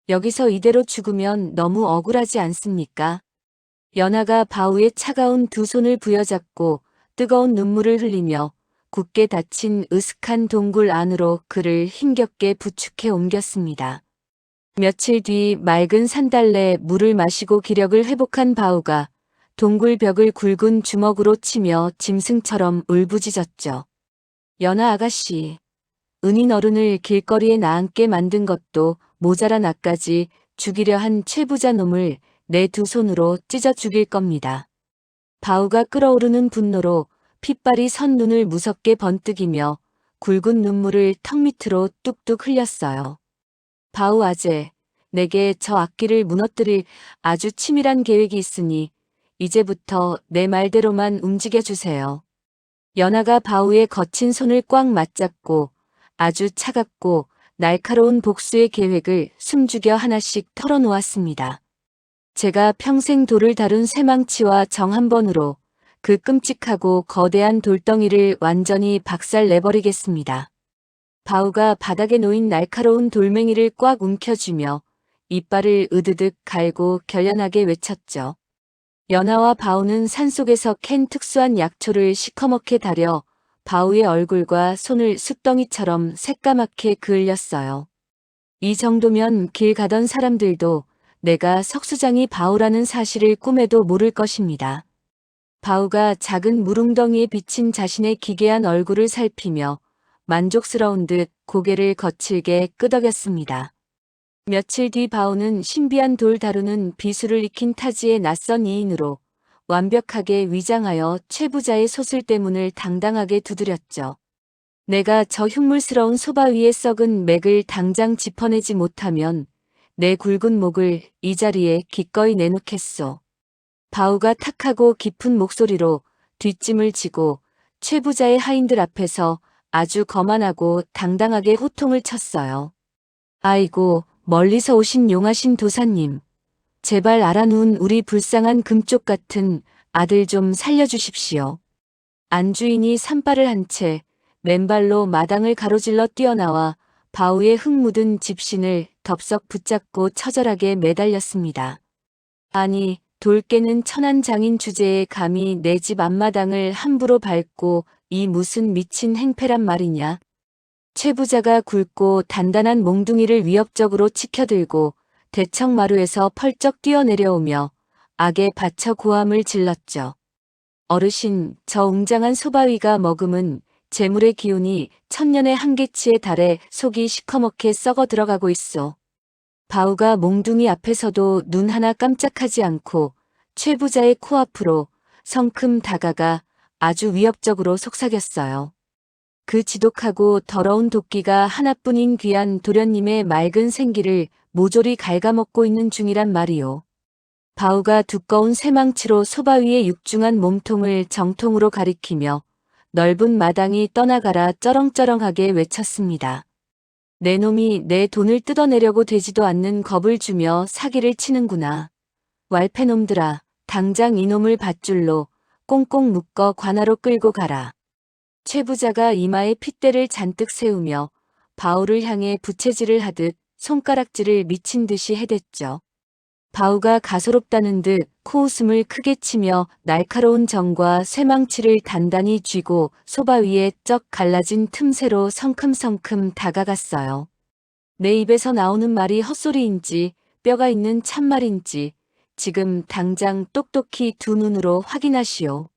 여기서 이대로 죽으면 너무 억울하지 않습니까? 연하가 바우의 차가운 두 손을 부여잡고 뜨거운 눈물을 흘리며 굳게 닫힌 으슥한 동굴 안으로 그를 힘겹게 부축해 옮겼습니다. 며칠 뒤 맑은 산달래 물을 마시고 기력을 회복한 바우가 동굴 벽을 굵은 주먹으로 치며 짐승처럼 울부짖었죠. 연하 아가씨, 은인 어른을 길거리에 나앉게 만든 것도 모자라 나까지 죽이려 한 최부자 놈을 내 두 손으로 찢어 죽일 겁니다. 바우가 끓어오르는 분노로 핏발이 선 눈을 무섭게 번뜩이며 굵은 눈물을 턱 밑으로 뚝뚝 흘렸어요. 바우 아재, 내게 저 악기를 무너뜨릴 아주 치밀한 계획이 있으니 이제부터 내 말대로만 움직여주세요. 연하가 바우의 거친 손을 꽉 맞잡고 아주 차갑고 날카로운 복수의 계획을 숨죽여 하나씩 털어놓았습니다. 제가 평생 돌을 다룬 쇠망치와 정 한 번으로 그 끔찍하고 거대한 돌덩이를 완전히 박살내버리겠습니다. 바우가 바닥에 놓인 날카로운 돌멩이를 꽉 움켜쥐며 이빨을 으드득 갈고 결연하게 외쳤죠. 연하와 바우는 산속에서 캔 특수한 약초를 시커멓게 다려 바우의 얼굴과 손을 숯덩이처럼 새까맣게 그을렸어요. 이 정도면 길 가던 사람들도 내가 석수장이 바우라는 사실을 꿈에도 모를 것입니다. 바우가 작은 물웅덩이에 비친 자신의 기괴한 얼굴을 살피며 만족스러운 듯 고개를 거칠게 끄덕였습니다. 며칠 뒤 바우는 신비한 돌 다루는 비수를 익힌 타지의 낯선 이인으로 완벽하게 위장하여 최부자의 소술대문을 당당하게 두드렸죠. 내가 저 흉물스러운 소바 위에 썩은 맥을 당장 짚어내지 못하면 내 굵은 목을 이 자리에 기꺼이 내놓겠소. 바우가 탁하고 깊은 목소리로 뒷짐을 지고 최부자의 하인들 앞에서 아주 거만하고 당당하게 호통을 쳤어요. 아이고, 멀리서 오신 용하신 도사님. 제발 알아누운 우리 불쌍한 금쪽 같은 아들 좀 살려주십시오. 안주인이 산발을 한 채 맨발로 마당을 가로질러 뛰어나와 바우의 흙 묻은 집신을 덥석 붙잡고 처절하게 매달렸습니다. 아니, 돌 깨는 천한 장인 주제에 감히 내 집 앞마당을 함부로 밟고 이 무슨 미친 행패란 말이냐. 최부자가 굵고 단단한 몽둥이를 위협적으로 치켜들고 대청마루에서 펄쩍 뛰어내려오며 악에 받쳐 고함을 질렀죠. 어르신, 저 웅장한 소바위가 머금은 재물의 기운이 천년의 한계치에 달해 속이 시커멓게 썩어 들어가고 있어. 바우가 몽둥이 앞에서도 눈 하나 깜짝하지 않고 최부자의 코앞으로 성큼 다가가 아주 위협적으로 속삭였어요. 그 지독하고 더러운 도끼가 하나뿐인 귀한 도련님의 맑은 생기를 모조리 갉아먹고 있는 중이란 말이오. 바우가 두꺼운 쇠망치로 소바 위의 육중한 몸통을 정통으로 가리키며 넓은 마당이 떠나가라 쩌렁쩌렁하게 외쳤습니다. 내 놈이 내 돈을 뜯어내려고 되지도 않는 겁을 주며 사기를 치는구나. 왈패놈들아, 당장 이놈을 밧줄로 꽁꽁 묶어 관아로 끌고 가라. 최부자가 이마에 핏대를 잔뜩 세우며 바우를 향해 부채질을 하듯 손가락질을 미친 듯이 해댔죠. 바우가 가소롭다는 듯 코웃음을 크게 치며 날카로운 정과 쇠망치를 단단히 쥐고 소바 위에 쩍 갈라진 틈새로 성큼성큼 다가갔어요. 내 입에서 나오는 말이 헛소리인지 뼈가 있는 참말인지 지금 당장 똑똑히 두 눈으로 확인하시오.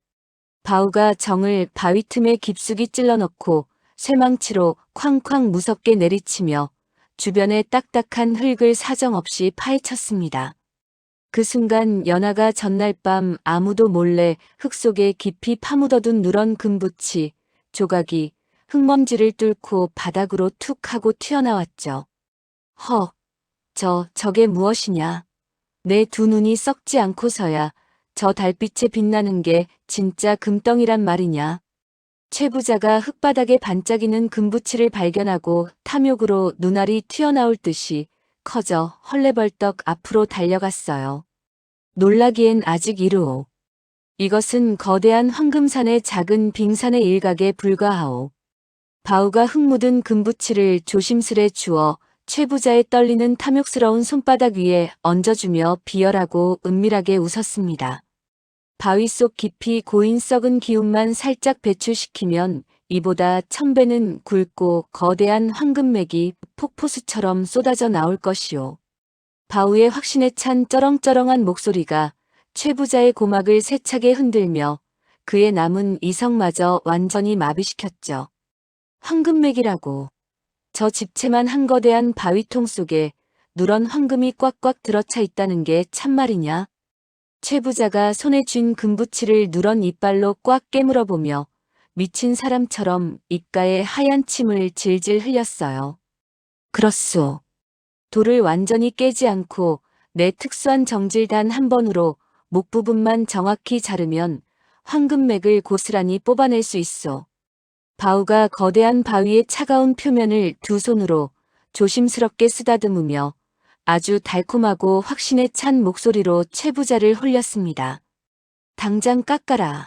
바우가 정을 바위 틈에 깊숙이 찔러넣고 쇠망치로 쾅쾅 무섭게 내리치며 주변의 딱딱한 흙을 사정없이 파헤쳤습니다. 그 순간 연하가 전날 밤 아무도 몰래 흙 속에 깊이 파묻어둔 누런 금붙이 조각이 흙먼지를 뚫고 바닥으로 툭 하고 튀어나왔죠. 헉, 저게 무엇이냐. 내 두 눈이 썩지 않고서야 저 달빛에 빛나는 게 진짜 금덩이란 말이냐. 최부자가 흙바닥에 반짝이는 금붙이를 발견하고 탐욕으로 눈알이 튀어나올 듯이 커져 헐레벌떡 앞으로 달려갔어요. 놀라기엔 아직 이르오. 이것은 거대한 황금산의 작은 빙산의 일각에 불과하오. 바우가 흙 묻은 금붙이를 조심스레 주어 최부자의 떨리는 탐욕스러운 손바닥 위에 얹어주며 비열하고 은밀하게 웃었습니다. 바위 속 깊이 고인 썩은 기운만 살짝 배출시키면 이보다 1000배는 굵고 거대한 황금맥이 폭포수처럼 쏟아져 나올 것이오. 바우의 확신에 찬 쩌렁쩌렁한 목소리가 최부자의 고막을 세차게 흔들며 그의 남은 이성마저 완전히 마비시켰죠. 황금맥이라고. 저 집채만 한 거대한 바위통 속에 누런 황금이 꽉꽉 들어차 있다는 게 참말이냐? 최 부자가 손에 쥔 금부치를 누런 이빨로 꽉 깨물어 보며 미친 사람처럼 입가에 하얀 침을 질질 흘렸어요. 그렇소. 돌을 완전히 깨지 않고 내 특수한 정질 단 한 번으로 목 부분만 정확히 자르면 황금맥을 고스란히 뽑아낼 수 있어. 바우가 거대한 바위의 차가운 표면을 두 손으로 조심스럽게 쓰다듬으며 아주 달콤하고 확신에 찬 목소리로 최 부자를 홀렸습니다. 당장 깎아라.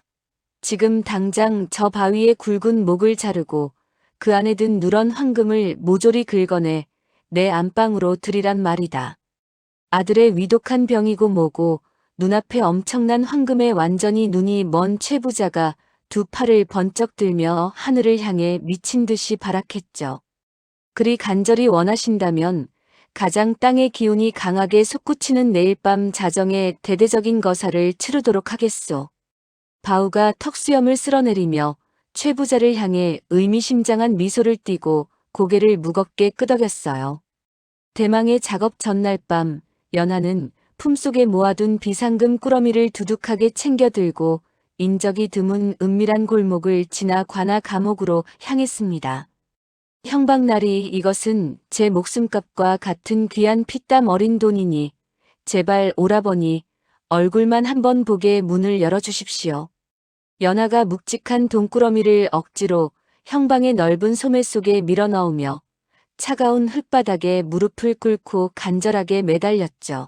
지금 당장 저 바위의 굵은 목을 자르고 그 안에 든 누런 황금을 모조리 긁어내 내 안방으로 들이란 말이다. 아들의 위독한 병이고 뭐고 눈앞에 엄청난 황금에 완전히 눈이 먼 최 부자가 두 팔을 번쩍 들며 하늘을 향해 미친 듯이 발악했죠. 그리 간절히 원하신다면 가장 땅의 기운이 강하게 솟구치는 내일 밤 자정에 대대적인 거사를 치르도록 하겠소. 바우가 턱수염을 쓸어내리며 최 부자를 향해 의미심장한 미소를 띠고 고개를 무겁게 끄덕였어요. 대망의 작업 전날 밤 연하는 품속에 모아둔 비상금 꾸러미를 두둑하게 챙겨 들고 인적이 드문 은밀한 골목을 지나 관아 감옥으로 향했습니다. 형박나리, 이것은 제 목숨값과 같은 귀한 피땀 어린 돈이니 제발 오라버니 얼굴만 한번 보게 문을 열어주십시오. 연하가 묵직한 돈꾸러미를 억지로 형방의 넓은 소매 속에 밀어넣으며 차가운 흙바닥에 무릎을 꿇고 간절하게 매달렸죠.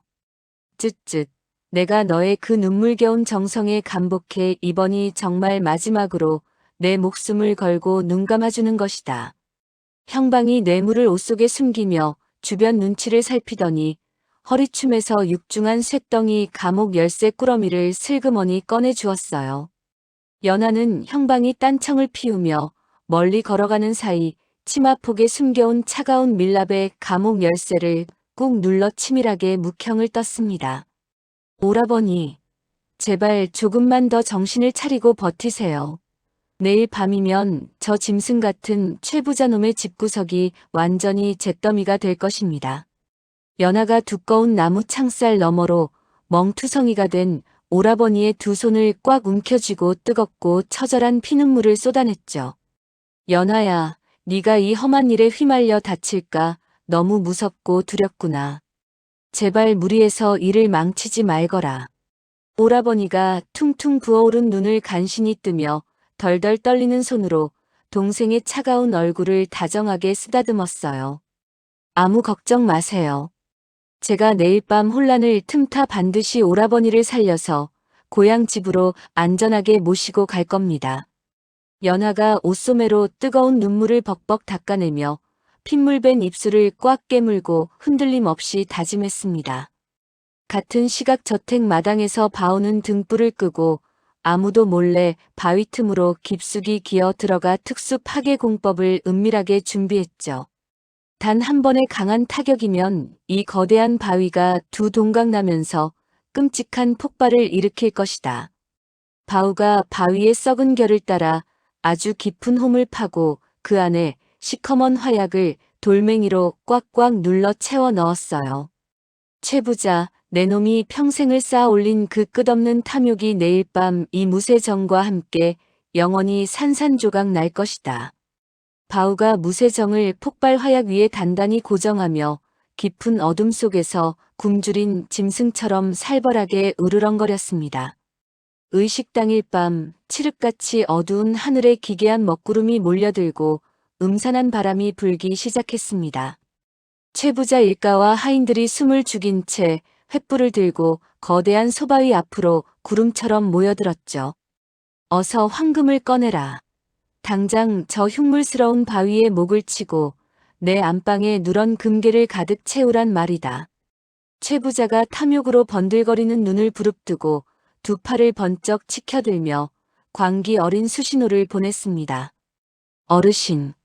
쯧쯧. 내가 너의 그 눈물겨운 정성에 감복해 이번이 정말 마지막으로 내 목숨을 걸고 눈 감아주는 것이다. 형방이 뇌물을 옷 속에 숨기며 주변 눈치를 살피더니 허리춤에서 육중한 쇳덩이 감옥 열쇠 꾸러미를 슬그머니 꺼내 주었어요. 연하는 형방이 딴청을 피우며 멀리 걸어가는 사이 치마폭에 숨겨온 차가운 밀랍의 감옥 열쇠를 꾹 눌러 치밀하게 묵형을 떴습니다. 오라버니, 제발 조금만 더 정신을 차리고 버티세요. 내일 밤이면 저 짐승 같은 최 부자놈의 집구석이 완전히 잿더미가 될 것입니다. 연하가 두꺼운 나무 창살 너머로 멍투성이가 된 오라버니의 두 손을 꽉 움켜쥐고 뜨겁고 처절한 피눈물을 쏟아냈죠. 연하야, 네가 이 험한 일에 휘말려 다칠까 너무 무섭고 두렵구나. 제발 무리해서 일을 망치지 말거라. 오라버니가 퉁퉁 부어오른 눈을 간신히 뜨며 덜덜 떨리는 손으로 동생의 차가운 얼굴을 다정하게 쓰다듬었어요. 아무 걱정 마세요. 제가 내일 밤 혼란을 틈타 반드시 오라버니를 살려서 고향 집으로 안전하게 모시고 갈 겁니다. 연하가 옷소매로 뜨거운 눈물을 벅벅 닦아내며 핏물밴 입술을 꽉 깨물고 흔들림 없이 다짐했습니다. 같은 시각 저택 마당에서 바오는 등불을 끄고 아무도 몰래 바위 틈으로 깊숙이 기어 들어가 특수 파괴 공법을 은밀하게 준비했죠. 단 한 번의 강한 타격이면 이 거대한 바위가 두 동강 나면서 끔찍한 폭발을 일으킬 것이다. 바우가 바위의 썩은 결을 따라 아주 깊은 홈을 파고 그 안에 시커먼 화약을 돌멩이로 꽉꽉 눌러 채워 넣었어요. 최 부자, 내 놈이 평생을 쌓아 올린 그 끝없는 탐욕이 내일 밤 이 무쇠정과 함께 영원히 산산조각 날 것이다. 바우가 무쇠정을 폭발 화약 위에 단단히 고정하며 깊은 어둠 속에서 굶주린 짐승처럼 살벌하게 으르렁거렸습니다. 의식 당일 밤 칠흑같이 어두운 하늘에 기괴한 먹구름이 몰려들고 음산한 바람이 불기 시작했습니다. 최 부자 일가와 하인들이 숨을 죽인 채 횃불을 들고 거대한 소바위 앞으로 구름처럼 모여들었죠. 어서 황금을 꺼내라. 당장 저 흉물스러운 바위에 목을 치고 내 안방에 누런 금괴를 가득 채우란 말이다. 최 부자가 탐욕으로 번들거리는 눈을 부릅뜨고 두 팔을 번쩍 치켜들며 광기 어린 수신호를 보냈습니다. 어르신,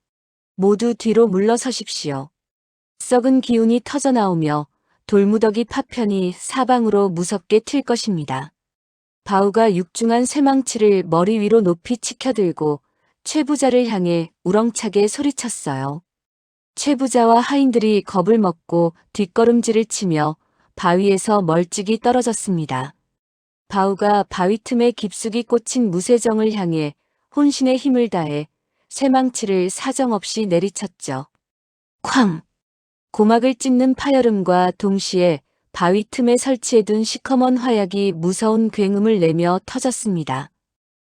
모두 뒤로 물러서십시오. 썩은 기운이 터져나오며 돌무더기 파편이 사방으로 무섭게 튈 것입니다. 바우가 육중한 쇠망치를 머리 위로 높이 치켜들고 최 부자를 향해 우렁차게 소리쳤어요. 최 부자와 하인들이 겁을 먹고 뒷걸음질을 치며 바위에서 멀찍이 떨어졌습니다. 바우가 바위 틈에 깊숙이 꽂힌 무쇠정을 향해 혼신의 힘을 다해 쇠망치를 사정없이 내리쳤죠. 쾅! 고막을 찢는 파열음과 동시에 바위 틈에 설치해둔 시커먼 화약이 무서운 굉음을 내며 터졌습니다.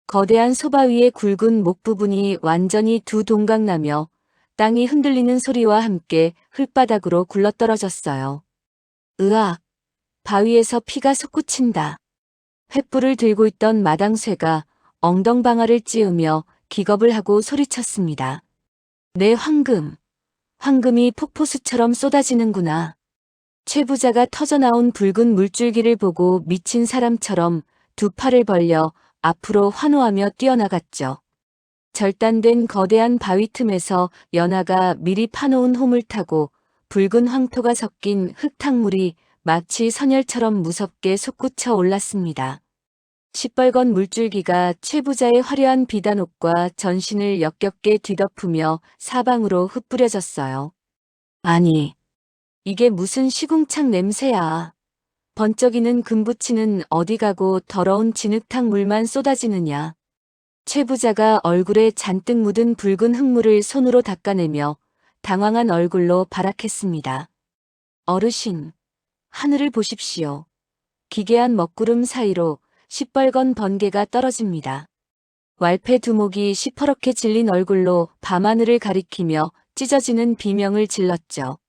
거대한 소바 위의 굵은 목 부분이 완전히 두 동강 나며 땅이 흔들리는 소리와 함께 흙바닥으로 굴러떨어졌어요. 으악! 바위에서 피가 솟구친다. 횃불을 들고 있던 마당쇠가 엉덩방아를 찌우며 기겁을 하고 소리쳤습니다. 내 황금! 황금이 폭포수처럼 쏟아지는구나. 최 부자가 터져나온 붉은 물줄기를 보고 미친 사람처럼 두 팔을 벌려 앞으로 환호하며 뛰어나갔죠. 절단된 거대한 바위 틈에서 연하가 미리 파놓은 홈을 타고 붉은 황토가 섞인 흙탕물이 마치 선열처럼 무섭게 솟구쳐 올랐습니다. 시뻘건 물줄기가 최 부자의 화려한 비단옷과 전신을 역겹게 뒤덮으며 사방으로 흩뿌려졌어요. 아니, 이게 무슨 시궁창 냄새야. 번쩍이는 금부치는 어디 가고 더러운 진흙탕 물만 쏟아지느냐. 최 부자가 얼굴에 잔뜩 묻은 붉은 흙물을 손으로 닦아내며 당황한 얼굴로 발악했습니다. 어르신, 하늘을 보십시오. 기괴한 먹구름 사이로 시뻘건 번개가 떨어집니다. 왈패 두목이 시퍼렇게 질린 얼굴로 밤하늘을 가리키며 찢어지는 비명을 질렀죠.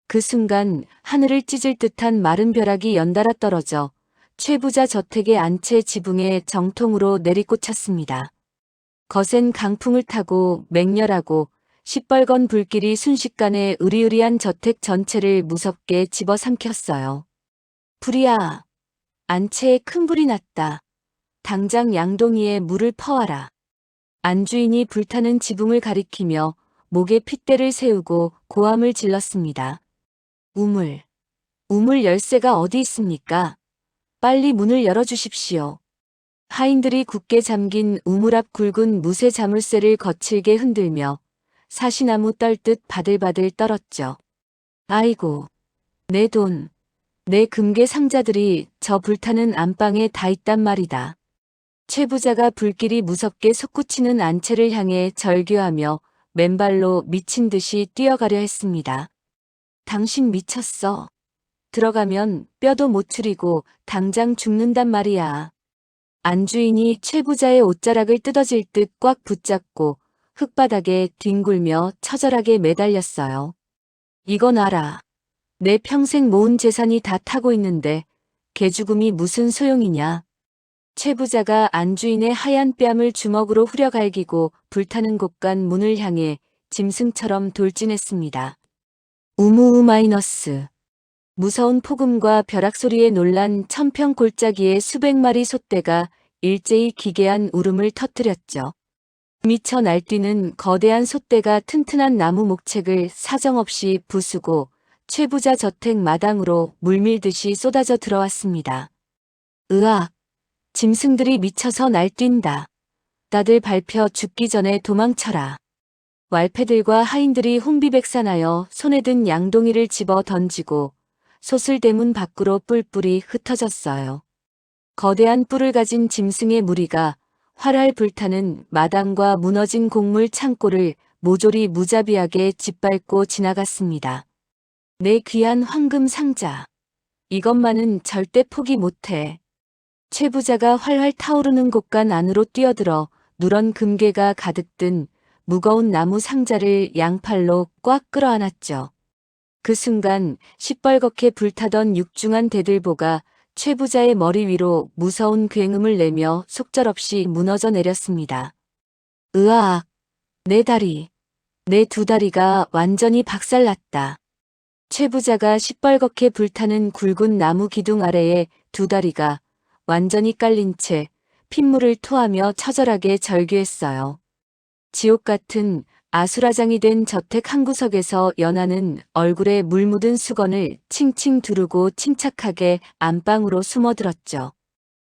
그 순간 하늘을 찢을 듯한 마른 벼락이 연달아 떨어져 최 부자 저택의 안채 지붕에 정통으로 내리꽂혔습니다. 거센 강풍을 타고 맹렬하고 시뻘건 불길이 순식간에 으리으리한 저택 전체를 무섭게 집어삼켰어요. 불이야! 안채에 큰 불이 났다. 당장 양동이에 물을 퍼와라. 안주인이 불타는 지붕을 가리키며 목에 핏대를 세우고 고함을 질렀습니다. 우물 열쇠가 어디 있습니까? 빨리 문을 열어주십시오. 하인들이 굳게 잠긴 우물 앞 굵은 무쇠 자물쇠를 거칠게 흔들며 사시나무 떨듯 바들바들 떨었죠. 아이고, 내 돈, 내 금괴 상자들이 저 불타는 안방에 다 있단 말이다. 최 부자가 불길이 무섭게 솟구치는 안채를 향해 절규하며 맨발로 미친 듯이 뛰어가려 했습니다. 당신 미쳤어. 들어가면 뼈도 못 추리고 당장 죽는단 말이야. 안주인이 최 부자의 옷자락을 뜯어질 듯 꽉 붙잡고 흙바닥에 뒹굴며 처절하게 매달렸어요. 이건 알아. 내 평생 모은 재산이 다 타고 있는데 개죽음이 무슨 소용이냐. 최 부자가 안주인의 하얀 뺨을 주먹으로 후려갈기고 불타는 곳간 문을 향해 짐승처럼 돌진했습니다. 우무우 마이너스. 무서운 폭음과 벼락 소리에 놀란 천평 골짜기의 수백 마리 솥대가 일제히 기괴한 울음을 터뜨렸죠. 미쳐 날뛰는 거대한 솥대가 튼튼한 나무 목책을 사정없이 부수고 최 부자 저택 마당으로 물밀듯이 쏟아져 들어왔습니다. 으악! 짐승들이 미쳐서 날뛴다. 다들 밟혀 죽기 전에 도망쳐라. 왈패들과 하인들이 혼비백산하여 손에 든 양동이를 집어 던지고 솥을 대문 밖으로 뿔뿔이 흩어졌어요. 거대한 뿔을 가진 짐승의 무리가 활활 불타는 마당과 무너진 곡물 창고를 모조리 무자비하게 짓밟고 지나갔습니다. 내 귀한 황금 상자. 이것만은 절대 포기 못해. 최 부자가 활활 타오르는 곳간 안으로 뛰어들어 누런 금괴가 가득 든 무거운 나무 상자를 양팔로 꽉 끌어안았죠. 그 순간 시뻘겋게 불타던 육중한 대들보가 최 부자의 머리 위로 무서운 굉음을 내며 속절없이 무너져 내렸습니다. 으악! 내 다리, 내 두 다리가 완전히 박살났다. 최 부자가 시뻘겋게 불타는 굵은 나무 기둥 아래에 두 다리가 완전히 깔린 채 핏물을 토하며 처절하게 절규했어요. 지옥 같은 아수라장이 된 저택 한 구석에서 연하는 얼굴에 물 묻은 수건을 칭칭 두르고 침착하게 안방으로 숨어들었죠.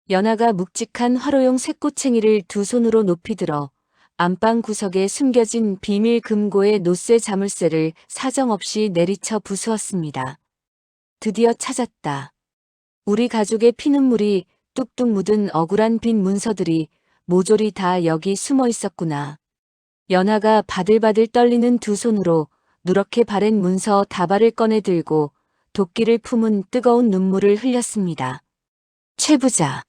연하가 묵직한 화로용 쇠꼬챙이를 두 손으로 높이 들어 안방 구석에 숨겨진 비밀 금고의 노쇠 자물쇠를 사정없이 내리쳐 부수었습니다. 드디어 찾았다. 우리 가족의 피눈물이 뚝뚝 묻은 억울한 빈 문서들이 모조리 다 여기 숨어 있었구나. 연하가 바들바들 떨리는 두 손으로 누렇게 바랜 문서 다발을 꺼내 들고 도끼를 품은 뜨거운 눈물을 흘렸습니다. 최 부자.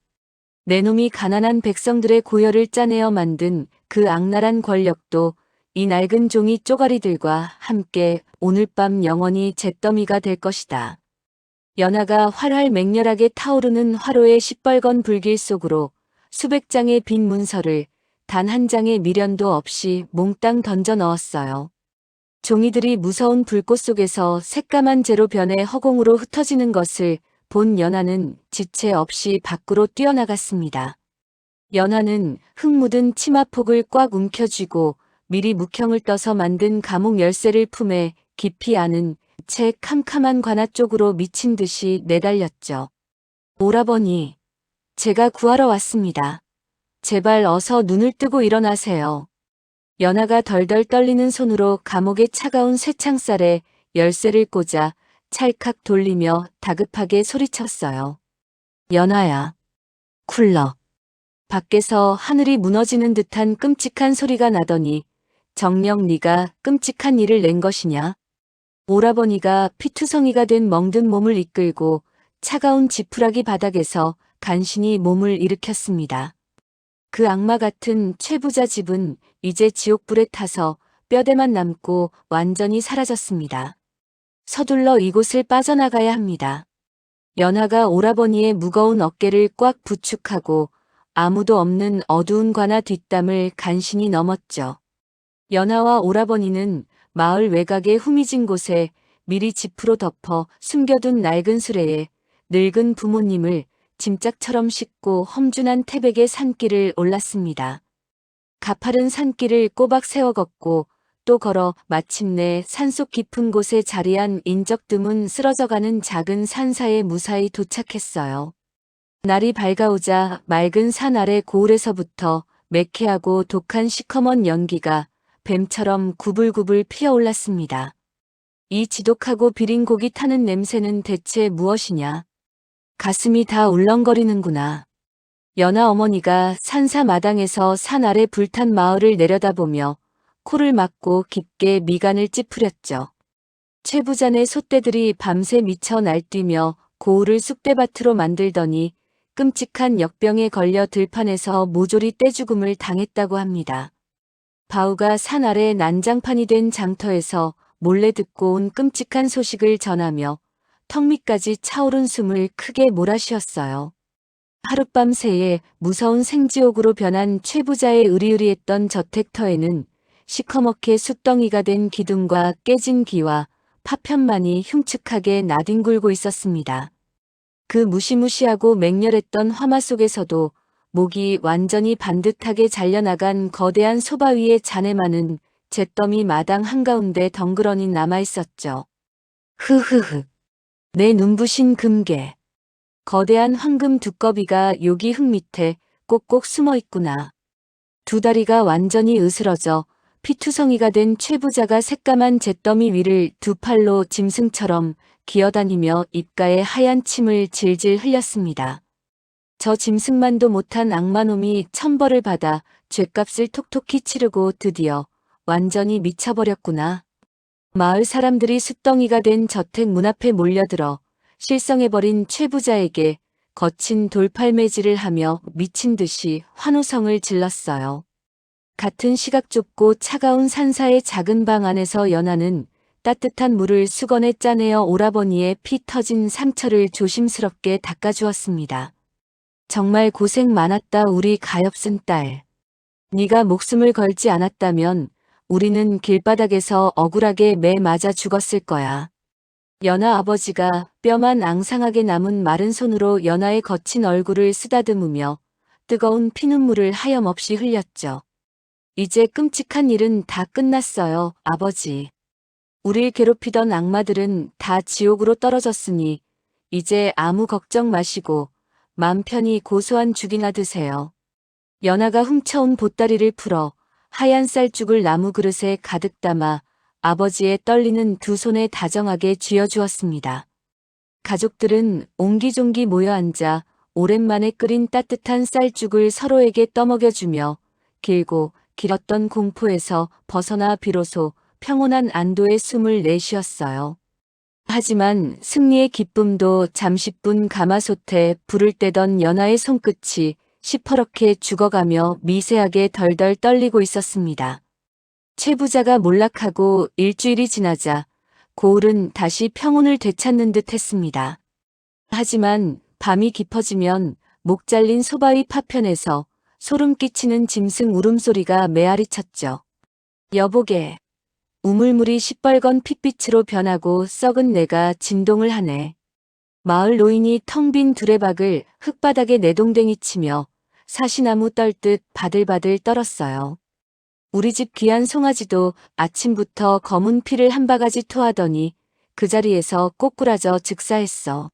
내 놈이 가난한 백성들의 고열을 짜내어 만든 그 악랄한 권력도 이 낡은 종이 쪼가리들과 함께 오늘 밤 영원히 잿더미가 될 것이다. 연하가 활활 맹렬하게 타오르는 화로의 시뻘건 불길 속으로 수백 장의 빈 문서를 단 한 장의 미련도 없이 몽땅 던져 넣었어요. 종이들이 무서운 불꽃 속에서 새까만 재로 변해 허공으로 흩어지는 것을 본 연하는 지체 없이 밖으로 뛰어나갔습니다. 연하는 흙 묻은 치마폭을 꽉 움켜쥐고 미리 묵형을 떠서 만든 감옥 열쇠를 품에 깊이 아는 채 캄캄한 관아 쪽으로 미친 듯이 내달렸죠. 오라버니, 제가 구하러 왔습니다. 제발 어서 눈을 뜨고 일어나세요. 연하가 덜덜 떨리는 손으로 감옥의 차가운 쇠창살에 열쇠를 꽂아 찰칵 돌리며 다급하게 소리쳤어요. 연하야. 쿨럭. 밖에서 하늘이 무너지는 듯한 끔찍한 소리가 나더니 정녕 네가 끔찍한 일을 낸 것이냐? 오라버니가 피투성이가 된 멍든 몸을 이끌고 차가운 지푸라기 바닥에서 간신히 몸을 일으켰습니다. 그 악마 같은 최부자 집은 이제 지옥불에 타서 뼈대만 남고 완전히 사라졌습니다. 서둘러 이곳을 빠져나가야 합니다. 연하가 오라버니의 무거운 어깨를 꽉 부축하고 아무도 없는 어두운 관아 뒷담을 간신히 넘었죠. 연하와 오라버니는 마을 외곽의 후미진 곳에 미리 지프로 덮어 숨겨둔 낡은 수레에 늙은 부모님을 짐짝처럼 싣고 험준한 태백의 산길을 올랐습니다. 가파른 산길을 꼬박 세워 걷고 또 걸어 마침내 산속 깊은 곳에 자리한 인적 드문 쓰러져가는 작은 산사에 무사히 도착했어요. 날이 밝아오자 맑은 산 아래 고을에서부터 매캐하고 독한 시커먼 연기가 뱀처럼 구불구불 피어올랐습니다. 이 지독하고 비린 고기 타는 냄새는 대체 무엇이냐? 가슴이 다 울렁거리는구나. 연하 어머니가 산사 마당에서 산 아래 불탄 마을을 내려다보며 코를 막고 깊게 미간을 찌푸렸죠. 최부잔의 솥대들이 밤새 미쳐 날뛰며 고을을 쑥대밭으로 만들더니 끔찍한 역병에 걸려 들판에서 모조리 떼죽음을 당했다고 합니다. 바우가 산 아래 난장판이 된 장터에서 몰래 듣고 온 끔찍한 소식을 전하며 턱 밑까지 차오른 숨을 크게 몰아쉬었어요. 하룻밤 새에 무서운 생지옥으로 변한 최부자의 으리으리했던 저택터에는 시커멓게 숯덩이가 된 기둥과 깨진 기와 파편만이 흉측하게 나뒹굴고 있었습니다. 그 무시무시하고 맹렬했던 화마 속에서도 목이 완전히 반듯하게 잘려나간 거대한 소바 위의 잔해만은 잿더미 마당 한가운데 덩그러니 남아있었죠. 흐흐흐. 내 눈부신 금괴. 거대한 황금 두꺼비가 여기 흙 밑에 꼭꼭 숨어 있구나. 두 다리가 완전히 으스러져 피투성이가 된 최부자가 새까만 잿더미 위를 두 팔로 짐승처럼 기어다니며 입가에 하얀 침을 질질 흘렸습니다. 저 짐승만도 못한 악마놈이 천벌을 받아 죗값을 톡톡히 치르고 드디어 완전히 미쳐버렸구나. 마을 사람들이 숫덩이가 된 저택 문 앞에 몰려들어 실성해버린 최부자에게 거친 돌팔매질을 하며 미친 듯이 환호성을 질렀어요. 같은 시각 좁고 차가운 산사의 작은 방 안에서 연하는 따뜻한 물을 수건에 짜내어 오라버니의 피 터진 상처를 조심스럽게 닦아주었습니다. 정말 고생 많았다 우리 가엾은 딸. 네가 목숨을 걸지 않았다면 우리는 길바닥에서 억울하게 매 맞아 죽었을 거야. 연하 아버지가 뼈만 앙상하게 남은 마른 손으로 연하의 거친 얼굴을 쓰다듬으며 뜨거운 피눈물을 하염없이 흘렸죠. 이제 끔찍한 일은 다 끝났어요, 아버지. 우릴 괴롭히던 악마들은 다 지옥으로 떨어졌으니 이제 아무 걱정 마시고 맘 편히 고소한 죽이나 드세요. 연하가 훔쳐온 보따리를 풀어 하얀 쌀죽을 나무 그릇에 가득 담아 아버지의 떨리는 두 손에 다정하게 쥐어주었습니다. 가족들은 옹기종기 모여 앉아 오랜만에 끓인 따뜻한 쌀죽을 서로에게 떠먹여주며 길고 길었던 공포에서 벗어나 비로소 평온한 안도의 숨을 내쉬었어요. 하지만 승리의 기쁨도 잠시뿐 가마솥에 불을 떼던 연하의 손끝이 시퍼렇게 죽어가며 미세하게 덜덜 떨리고 있었습니다. 최 부자가 몰락하고 일주일이 지나자 고을은 다시 평온을 되찾는 듯 했습니다. 하지만 밤이 깊어지면 목 잘린 소바위 파편에서 소름 끼치는 짐승 울음소리가 메아리 쳤죠. 여보게. 우물물이 시뻘건 핏빛으로 변하고 썩은 내가 진동을 하네. 마을 노인이 텅 빈 두레박을 흙바닥에 내동댕이 치며 사시나무 떨듯 바들바들 떨었어요. 우리 집 귀한 송아지도 아침부터 검은 피를 한 바가지 토하더니 그 자리에서 꼬꾸라져 즉사했어.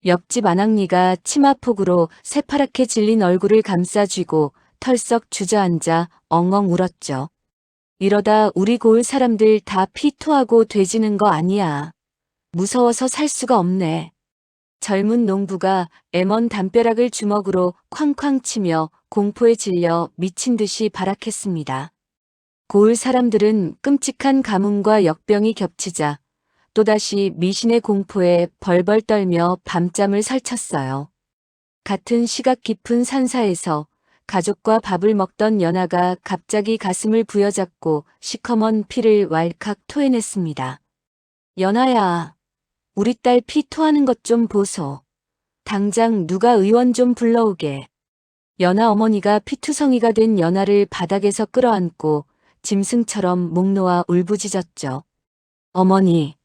옆집 안악니가 치마폭으로 새파랗게 질린 얼굴을 감싸쥐고 털썩 주저앉아 엉엉 울었죠. 이러다 우리 고을 사람들 다 피 토하고 돼지는 거 아니야. 무서워서 살 수가 없네. 젊은 농부가 애먼 담벼락을 주먹으로 쾅쾅 치며 공포에 질려 미친 듯이 발악했습니다. 고을 사람들은 끔찍한 가뭄과 역병이 겹치자 또다시 미신의 공포에 벌벌 떨며 밤잠을 설쳤어요. 같은 시각 깊은 산사에서 가족과 밥을 먹던 연하가 갑자기 가슴을 부여잡고 시커먼 피를 왈칵 토해냈습니다. 연하야, 우리 딸 피 토하는 것 좀 보소. 당장 누가 의원 좀 불러오게. 연하 어머니가 피투성이가 된 연하를 바닥에서 끌어안고 짐승처럼 목 놓아 울부짖었죠. 어머니.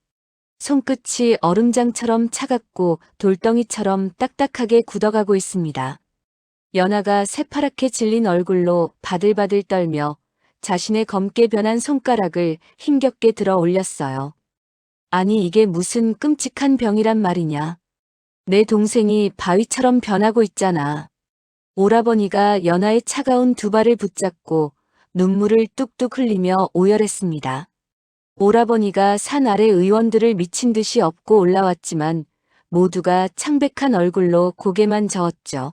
손끝이 얼음장처럼 차갑고 돌덩이처럼 딱딱하게 굳어가고 있습니다. 연하가 새파랗게 질린 얼굴로 바들바들 떨며 자신의 검게 변한 손가락을 힘겹게 들어 올렸어요. 아니 이게 무슨 끔찍한 병이란 말이냐. 내 동생이 바위처럼 변하고 있잖아. 오라버니가 연하의 차가운 두 발을 붙잡고 눈물을 뚝뚝 흘리며 오열했습니다. 오라버니가 산 아래 의원들을 미친 듯이 업고 올라왔지만 모두가 창백한 얼굴로 고개만 저었죠.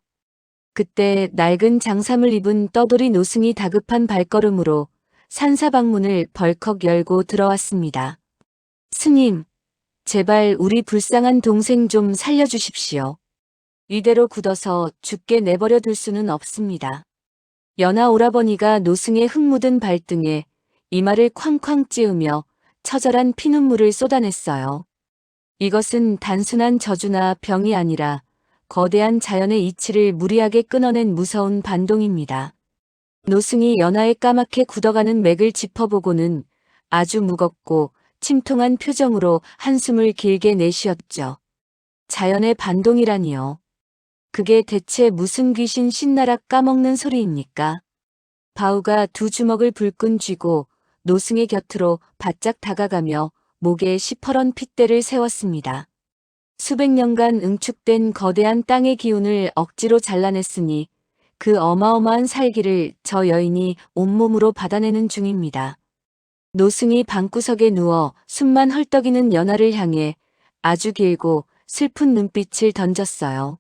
그때 낡은 장삼을 입은 떠돌이 노승이 다급한 발걸음으로 산사방문을 벌컥 열고 들어왔습니다. 스님, 제발 우리 불쌍한 동생 좀 살려주십시오. 이대로 굳어서 죽게 내버려 둘 수는 없습니다. 연하 오라버니가 노승의 흙 묻은 발등에 이마를 쾅쾅 찌으며 처절한 피눈물을 쏟아냈어요. 이것은 단순한 저주나 병이 아니라 거대한 자연의 이치를 무리하게 끊어낸 무서운 반동입니다. 노승이 연하의 까맣게 굳어가는 맥을 짚어보고는 아주 무겁고 침통한 표정으로 한숨을 길게 내쉬었죠. 자연의 반동이라니요. 그게 대체 무슨 귀신 신나락 까먹는 소리입니까? 바우가 두 주먹을 불끈 쥐고 노승의 곁으로 바짝 다가가며 목에 시퍼런 핏대를 세웠습니다. 수백 년간 응축된 거대한 땅의 기운을 억지로 잘라냈으니 그 어마어마한 살기를 저 여인이 온몸으로 받아내는 중입니다. 노승이 방구석에 누워 숨만 헐떡이는 연하를 향해 아주 길고 슬픈 눈빛을 던졌어요.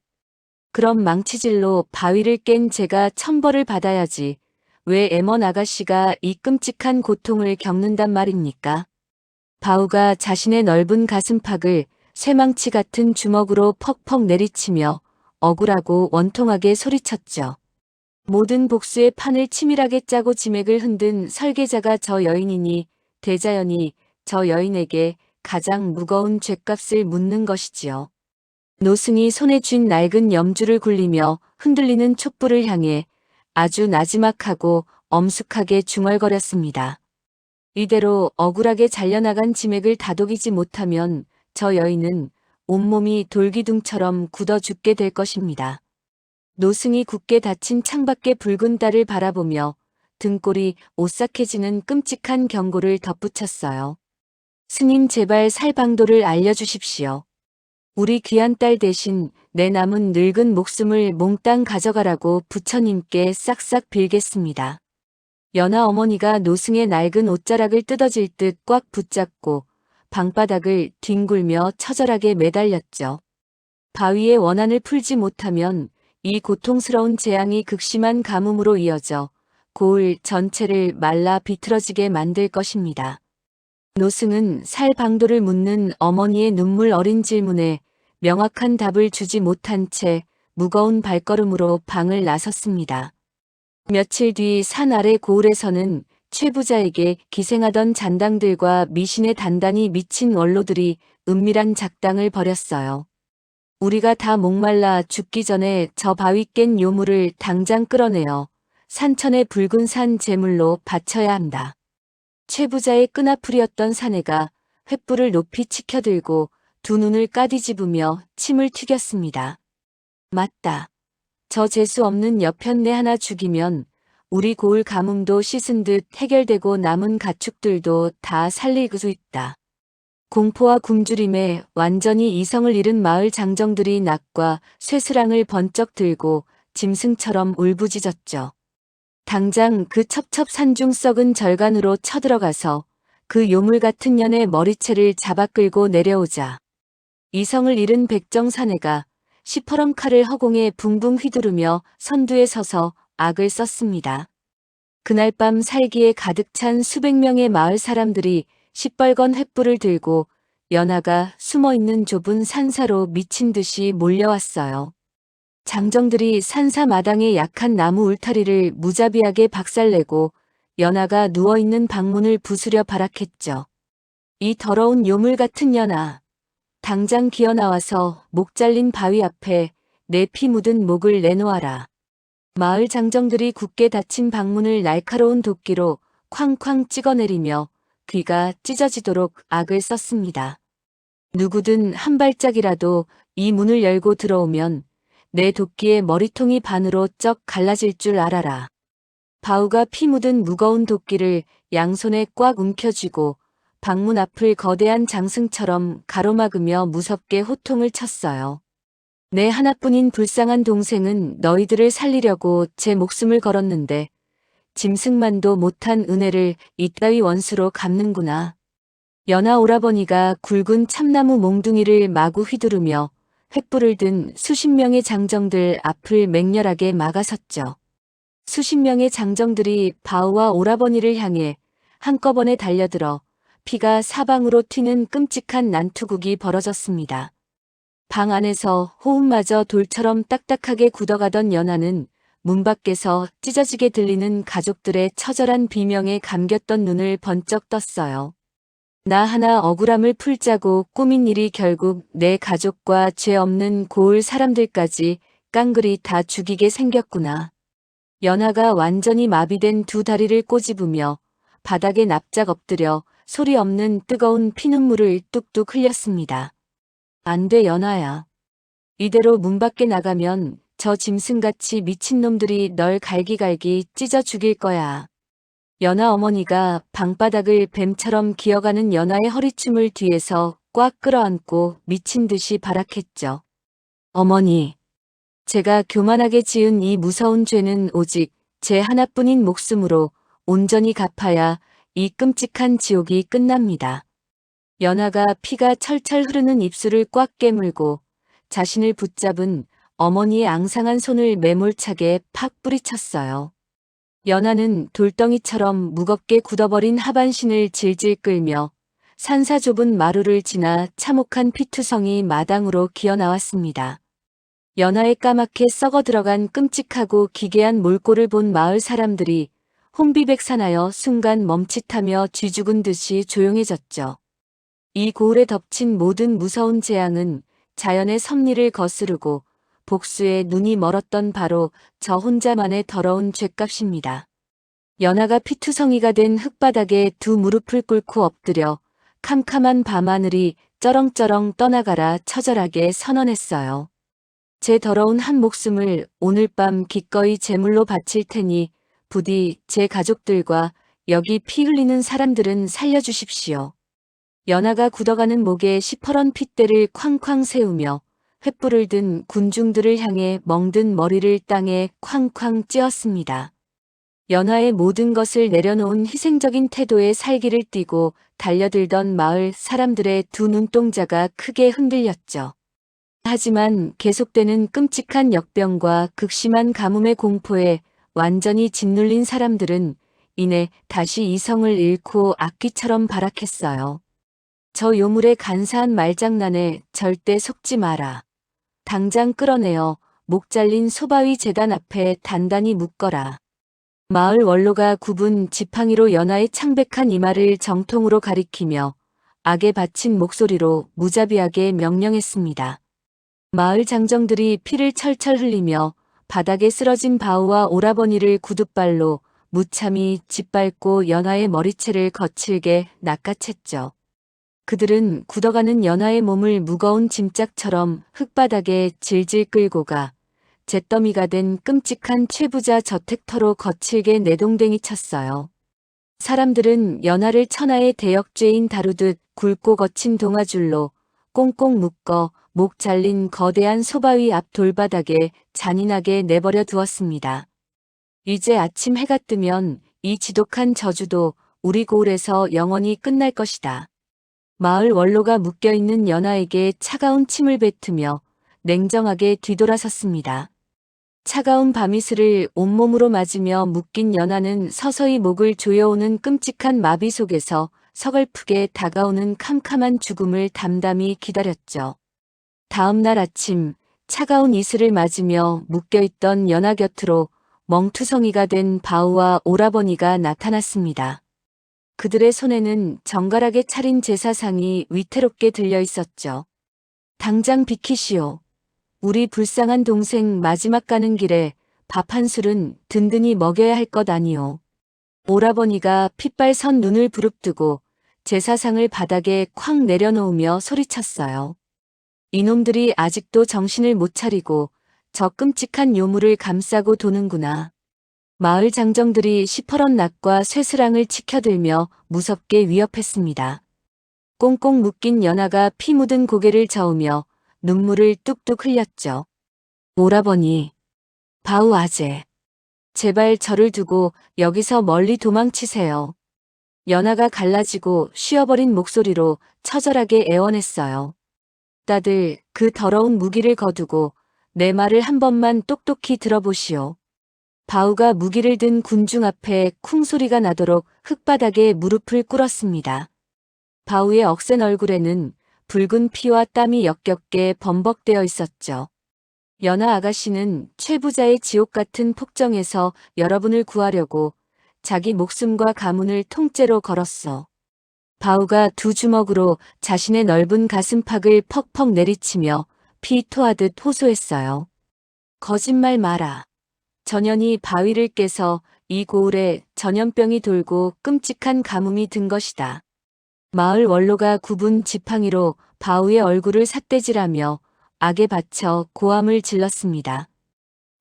그럼 망치질로 바위를 깬 제가 천벌을 받아야지. 왜 애먼 아가씨가 이 끔찍한 고통을 겪는단 말입니까? 바우가 자신의 넓은 가슴팍을 쇠망치 같은 주먹으로 퍽퍽 내리치며 억울하고 원통하게 소리쳤죠. 모든 복수의 판을 치밀하게 짜고 지맥을 흔든 설계자가 저 여인이니 대자연이 저 여인에게 가장 무거운 죗값을 묻는 것이지요. 노승이 손에 쥔 낡은 염주를 굴리며 흔들리는 촛불을 향해 아주 나지막하고 엄숙하게 중얼거렸습니다. 이대로 억울하게 잘려나간 지맥을 다독이지 못하면 저 여인은 온몸이 돌기둥처럼 굳어 죽게 될 것입니다. 노승이 굳게 닫힌 창밖의 붉은 달을 바라보며 등골이 오싹해지는 끔찍한 경고를 덧붙였어요. 스님 제발 살 방도를 알려주십시오. 우리 귀한 딸 대신 내 남은 늙은 목숨을 몽땅 가져가라고 부처님께 싹싹 빌겠습니다. 연하 어머니가 노승의 낡은 옷자락을 뜯어질 듯 꽉 붙잡고 방바닥을 뒹굴며 처절하게 매달렸죠. 바위의 원한을 풀지 못하면 이 고통스러운 재앙이 극심한 가뭄으로 이어져 고을 전체를 말라 비틀어지게 만들 것입니다. 노승은 살방도를 묻는 어머니의 눈물 어린 질문에 명확한 답을 주지 못한 채 무거운 발걸음으로 방을 나섰습니다. 며칠 뒤 산 아래 고을에서는 최 부자에게 기생하던 잔당들과 미신에 단단히 미친 원로들이 은밀한 작당을 벌였어요. 우리가 다 목말라 죽기 전에 저 바위 깬 요물을 당장 끌어내어 산천의 붉은 산 제물로 바쳐야 한다. 최 부자의 끈아풀이었던 사내가 횃불을 높이 치켜들고 두 눈을 까디집으며 침을 튀겼습니다. 맞다. 저 재수 없는 여편네 하나 죽이면 우리 고을 가뭄도 씻은 듯 해결되고 남은 가축들도 다 살릴 수 있다. 공포와 굶주림에 완전히 이성을 잃은 마을 장정들이 낙과 쇠스랑을 번쩍 들고 짐승처럼 울부짖었죠. 당장 그 첩첩산중 썩은 절간으로 쳐들어가서 그 요물 같은 년의 머리채를 잡아 끌고 내려오자. 이성을 잃은 백정사내가 시퍼런 칼을 허공에 붕붕 휘두르며 선두에 서서 악을 썼습니다. 그날 밤 살기에 가득 찬 수백 명의 마을 사람들이 시뻘건 횃불을 들고 연하가 숨어있는 좁은 산사로 미친 듯이 몰려왔어요. 장정들이 산사 마당의 약한 나무 울타리를 무자비하게 박살내고 연하가 누워있는 방문을 부수려 발악했죠. 이 더러운 요물 같은 연하. 당장 기어나와서 목 잘린 바위 앞에 내 피 묻은 목을 내놓아라. 마을 장정들이 굳게 닫힌 방문을 날카로운 도끼로 쾅쾅 찍어내리며 귀가 찢어지도록 악을 썼습니다. 누구든 한 발짝이라도 이 문을 열고 들어오면 내 도끼의 머리통이 반으로 쩍 갈라질 줄 알아라. 바우가 피 묻은 무거운 도끼를 양손에 꽉 움켜쥐고 방문 앞을 거대한 장승처럼 가로막으며 무섭게 호통을 쳤어요. 내 하나뿐인 불쌍한 동생은 너희들을 살리려고 제 목숨을 걸었는데 짐승만도 못한 은혜를 이따위 원수로 갚는구나. 연하 오라버니가 굵은 참나무 몽둥이를 마구 휘두르며 횃불을 든 수십 명의 장정들 앞을 맹렬하게 막아섰죠. 수십 명의 장정들이 바우와 오라버니를 향해 한꺼번에 달려들어 피가 사방으로 튀는 끔찍한 난투극이 벌어졌습니다. 방 안에서 호흡마저 돌처럼 딱딱하게 굳어가던 연하는 문 밖에서 찢어지게 들리는 가족들의 처절한 비명에 감겼던 눈을 번쩍 떴어요. 나 하나 억울함을 풀자고 꾸민 일이 결국 내 가족과 죄 없는 고을 사람들까지 깡그리 다 죽이게 생겼구나. 연하가 완전히 마비된 두 다리를 꼬집으며 바닥에 납작 엎드려 소리 없는 뜨거운 피눈물을 뚝뚝 흘렸습니다. 안 돼, 연하야. 이대로 문 밖에 나가면 저 짐승같이 미친놈들이 널 갈기갈기 찢어 죽일 거야. 연하 어머니가 방바닥을 뱀처럼 기어가는 연하의 허리춤을 뒤에서 꽉 끌어안고 미친 듯이 발악했죠. 어머니, 제가 교만하게 지은 이 무서운 죄는 오직 제 하나뿐인 목숨으로 온전히 갚아야 이 끔찍한 지옥이 끝납니다. 연하가 피가 철철 흐르는 입술을 꽉 깨물고 자신을 붙잡은 어머니의 앙상한 손을 매몰차게 팍 뿌리쳤어요. 연하는 돌덩이처럼 무겁게 굳어버린 하반신을 질질 끌며 산사 좁은 마루를 지나 참혹한 피투성이 마당으로 기어나왔습니다. 연하의 까맣게 썩어 들어간 끔찍하고 기괴한 몰골을 본 마을 사람들이 혼비백산하여 순간 멈칫하며 쥐죽은 듯이 조용해졌죠. 이 고을에 덮친 모든 무서운 재앙은 자연의 섭리를 거스르고 복수에 눈이 멀었던 바로 저 혼자만의 더러운 죗값입니다. 연하가 피투성이가 된 흙바닥에 두 무릎을 꿇고 엎드려 캄캄한 밤하늘이 쩌렁쩌렁 떠나가라 처절하게 선언했어요. 제 더러운 한 목숨을 오늘 밤 기꺼이 제물로 바칠 테니 부디 제 가족들과 여기 피 흘리는 사람들은 살려주십시오. 연하가 굳어가는 목에 시퍼런 핏대를 쾅쾅 세우며 횃불을 든 군중들을 향해 멍든 머리를 땅에 쾅쾅 찧었습니다. 연하의 모든 것을 내려놓은 희생적인 태도에 살기를 띠고 달려들던 마을 사람들의 두 눈동자가 크게 흔들렸죠. 하지만 계속되는 끔찍한 역병과 극심한 가뭄의 공포에 완전히 짓눌린 사람들은 이내 다시 이성을 잃고 악귀처럼 발악했어요. 저 요물의 간사한 말장난에 절대 속지 마라. 당장 끌어내어 목 잘린 소바위 제단 앞에 단단히 묶어라. 마을 원로가 굽은 지팡이로 연하의 창백한 이마를 정통으로 가리키며 악에 바친 목소리로 무자비하게 명령했습니다. 마을 장정들이 피를 철철 흘리며 바닥에 쓰러진 바우와 오라버니를 구둣발로 무참히 짓밟고 연하의 머리채를 거칠게 낚아챘죠. 그들은 굳어가는 연하의 몸을 무거운 짐짝처럼 흙바닥에 질질 끌고 가 잿더미가 된 끔찍한 최부자 저택터로 거칠게 내동댕이 쳤어요. 사람들은 연하를 천하의 대역죄인 다루듯 굵고 거친 동아줄로 꽁꽁 묶어 목 잘린 거대한 소바위 앞 돌바닥에 잔인하게 내버려 두었습니다. 이제 아침 해가 뜨면 이 지독한 저주도 우리 고을에서 영원히 끝날 것이다. 마을 원로가 묶여있는 연하에게 차가운 침을 뱉으며 냉정하게 뒤돌아섰습니다. 차가운 밤이슬을 온몸으로 맞으며 묶인 연하는 서서히 목을 조여오는 끔찍한 마비 속에서 서글프게 다가오는 캄캄한 죽음을 담담히 기다렸죠. 다음 날 아침 차가운 이슬을 맞으며 묶여있던 연하 곁으로 멍투성이가 된 바우와 오라버니가 나타났습니다. 그들의 손에는 정갈하게 차린 제사상이 위태롭게 들려 있었죠. 당장 비키시오. 우리 불쌍한 동생 마지막 가는 길에 밥 한 술은 든든히 먹여야 할 것 아니오. 오라버니가 핏발 선 눈을 부릅뜨고 제사상을 바닥에 쾅 내려놓으며 소리쳤어요. 이놈들이 아직도 정신을 못 차리고 저 끔찍한 요물을 감싸고 도는구나. 마을 장정들이 시퍼런 낫과 쇠스랑을 치켜들며 무섭게 위협했습니다. 꽁꽁 묶인 연하가 피 묻은 고개를 저으며 눈물을 뚝뚝 흘렸죠. 오라버니, 바우 아재, 제발 저를 두고 여기서 멀리 도망치세요. 연하가 갈라지고 쉬어버린 목소리로 처절하게 애원했어요. 다들 그 더러운 무기를 거두고 내 말을 한 번만 똑똑히 들어보시오. 바우가 무기를 든 군중 앞에 쿵 소리가 나도록 흙바닥에 무릎을 꿇었습니다. 바우의 억센 얼굴에는 붉은 피와 땀이 역겹게 범벅되어 있었죠. 연하 아가씨는 최부자의 지옥 같은 폭정에서 여러분을 구하려고 자기 목숨과 가문을 통째로 걸었어. 바우가 두 주먹으로 자신의 넓은 가슴팍을 퍽퍽 내리치며 피 토하듯 호소했어요. 거짓말 마라. 전연이 바위를 깨서 이 고을에 전염병이 돌고 끔찍한 가뭄이 든 것이다. 마을 원로가 굽은 지팡이로 바우의 얼굴을 삿대질하며 악에 받쳐 고함을 질렀습니다.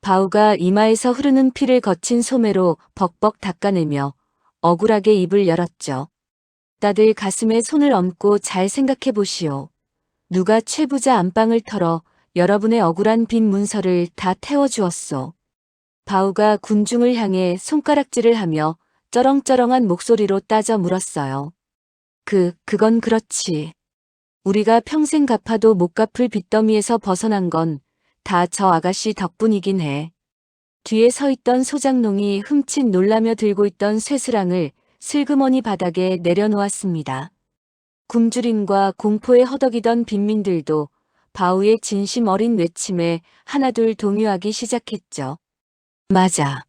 바우가 이마에서 흐르는 피를 거친 소매로 벅벅 닦아내며 억울하게 입을 열었죠. 다들 가슴에 손을 얹고 잘 생각해 보시오. 누가 최부자 안방을 털어 여러분의 억울한 빈 문서를 다 태워주었소. 바우가 군중을 향해 손가락질을 하며 쩌렁쩌렁한 목소리로 따져 물었어요. 그건 그렇지. 우리가 평생 갚아도 못 갚을 빚더미에서 벗어난 건 다 저 아가씨 덕분이긴 해. 뒤에 서 있던 소장농이 흠칫 놀라며 들고 있던 쇠스랑을 슬그머니 바닥에 내려놓았습니다. 굶주림과 공포에 허덕이던 빈민들도 바우의 진심 어린 외침에 하나둘 동요하기 시작했죠. 맞아.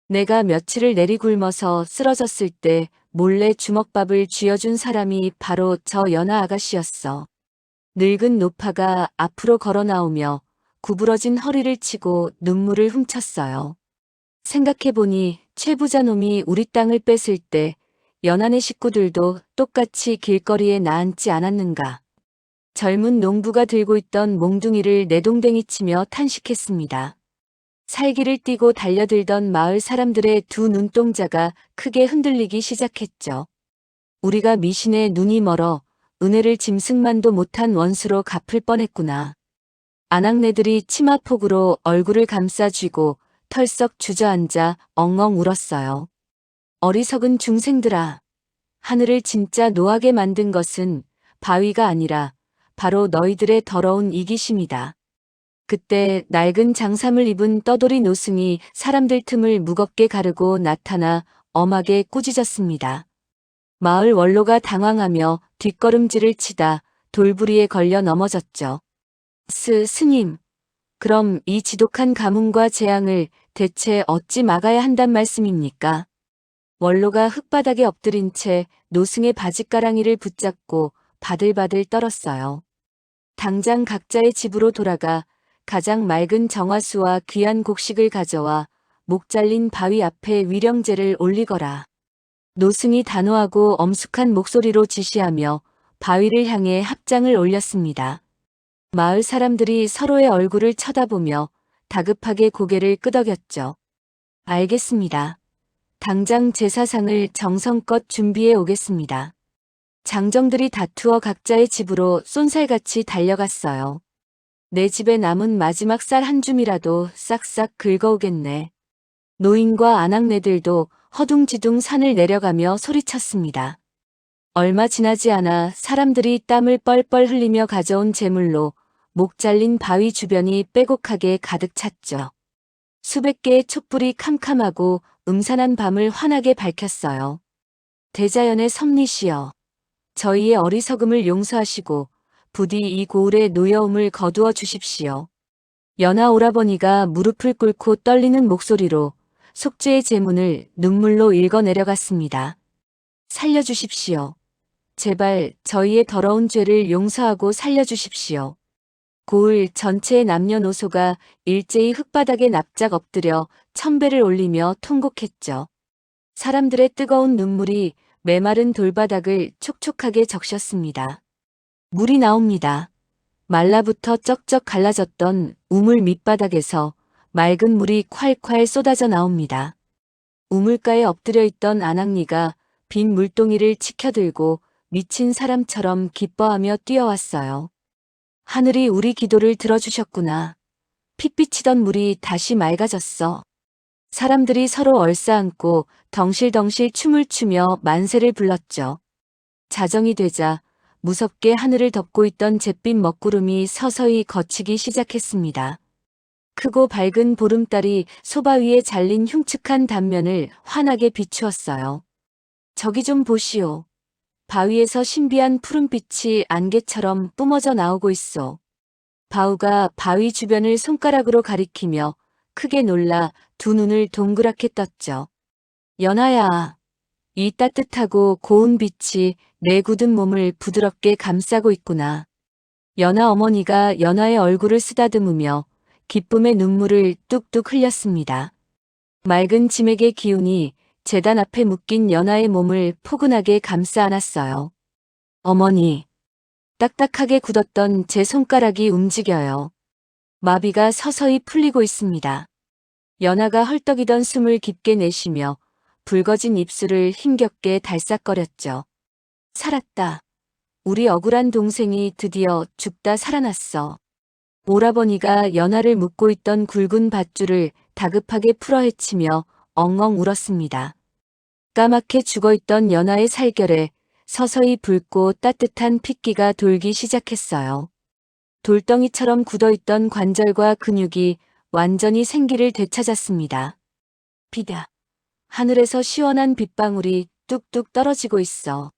내가 며칠을 내리굶어서 쓰러졌을 때 몰래 주먹밥을 쥐어준 사람이 바로 저 연하 아가씨였어. 늙은 노파가 앞으로 걸어 나오며 구부러진 허리를 치고 눈물을 훔쳤어요. 생각해보니 최부자 놈이 우리 땅을 뺏을 때 연안의 식구들도 똑같이 길거리에 나앉지 않았는가. 젊은 농부가 들고 있던 몽둥이를 내동댕이 치며 탄식했습니다. 살기를 띠고 달려들던 마을 사람들의 두 눈동자가 크게 흔들리기 시작했죠. 우리가 미신에 눈이 멀어 은혜를 짐승만도 못한 원수로 갚을 뻔했구나. 아낙네들이 치마폭으로 얼굴을 감싸 쥐고 털썩 주저앉아 엉엉 울었어요. 어리석은 중생들아. 하늘을 진짜 노하게 만든 것은 바위가 아니라 바로 너희들의 더러운 이기심이다. 그때 낡은 장삼을 입은 떠돌이 노승이 사람들 틈을 무겁게 가르고 나타나 엄하게 꾸짖었습니다. 마을 원로가 당황하며 뒷걸음질을 치다 돌부리에 걸려 넘어졌죠. 스님, 그럼 이 지독한 가뭄과 재앙을 대체 어찌 막아야 한단 말씀입니까? 원로가 흙바닥에 엎드린 채 노승의 바짓가랑이를 붙잡고 바들바들 떨었어요. 당장 각자의 집으로 돌아가 가장 맑은 정화수와 귀한 곡식을 가져와 목 잘린 바위 앞에 위령제를 올리거라. 노승이 단호하고 엄숙한 목소리로 지시하며 바위를 향해 합장을 올렸습니다. 마을 사람들이 서로의 얼굴을 쳐다보며 다급하게 고개를 끄덕였죠. 알겠습니다. 당장 제사상을 정성껏 준비해 오겠습니다. 장정들이 다투어 각자의 집으로 쏜살같이 달려갔어요. 내 집에 남은 마지막 쌀 한 줌이라도 싹싹 긁어오겠네. 노인과 아낙네들도 허둥지둥 산을 내려가며 소리쳤습니다. 얼마 지나지 않아 사람들이 땀을 뻘뻘 흘리며 가져온 제물로 목 잘린 바위 주변이 빼곡하게 가득 찼죠. 수백 개의 촛불이 캄캄하고 음산한 밤을 환하게 밝혔어요. 대자연의 섭리시여, 저희의 어리석음을 용서하시고 부디 이 고울의 노여움을 거두어 주십시오. 연하 오라버니가 무릎을 꿇고 떨리는 목소리로 속죄의 제문을 눈물로 읽어 내려갔습니다. 살려주십시오. 제발 저희의 더러운 죄를 용서하고 살려주십시오. 고을 전체의 남녀노소가 일제히 흙바닥에 납작 엎드려 천배를 올리며 통곡했죠. 사람들의 뜨거운 눈물이 메마른 돌바닥을 촉촉하게 적셨습니다. 물이 나옵니다. 말라붙어 쩍쩍 갈라졌던 우물 밑바닥에서 맑은 물이 콸콸 쏟아져 나옵니다. 우물가에 엎드려 있던 아낙니가 빈 물동이를 치켜들고 미친 사람처럼 기뻐하며 뛰어왔어요. 하늘이 우리 기도를 들어주셨구나. 핏비치던 물이 다시 맑아졌어. 사람들이 서로 얼싸안고 덩실덩실 춤을 추며 만세를 불렀죠. 자정이 되자 무섭게 하늘을 덮고 있던 잿빛 먹구름이 서서히 걷히기 시작했습니다. 크고 밝은 보름달이 소바 위에 잘린 흉측한 단면을 환하게 비추었어요. 저기 좀 보시오. 바위에서 신비한 푸른빛이 안개처럼 뿜어져 나오고 있어. 바우가 바위 주변을 손가락으로 가리키며 크게 놀라 두 눈을 동그랗게 떴죠. 연하야, 이 따뜻하고 고운 빛이 내 굳은 몸을 부드럽게 감싸고 있구나. 연하 어머니가 연하의 얼굴을 쓰다듬으며 기쁨의 눈물을 뚝뚝 흘렸습니다. 맑은 짐액의 기운이 제단 앞에 묶인 연하의 몸을 포근하게 감싸 안았어요. 어머니, 딱딱하게 굳었던 제 손가락이 움직여요. 마비가 서서히 풀리고 있습니다. 연하가 헐떡이던 숨을 깊게 내쉬며 붉어진 입술을 힘겹게 달싹거렸죠. 살았다. 우리 억울한 동생이 드디어 죽다 살아났어. 오라버니가 연하를 묶고 있던 굵은 밧줄을 다급하게 풀어헤치며 엉엉 울었습니다. 까맣게 죽어있던 연하의 살결에 서서히 붉고 따뜻한 핏기가 돌기 시작했어요. 돌덩이처럼 굳어있던 관절과 근육이 완전히 생기를 되찾았습니다. 비다. 하늘에서 시원한 빗방울이 뚝뚝 떨어지고 있어.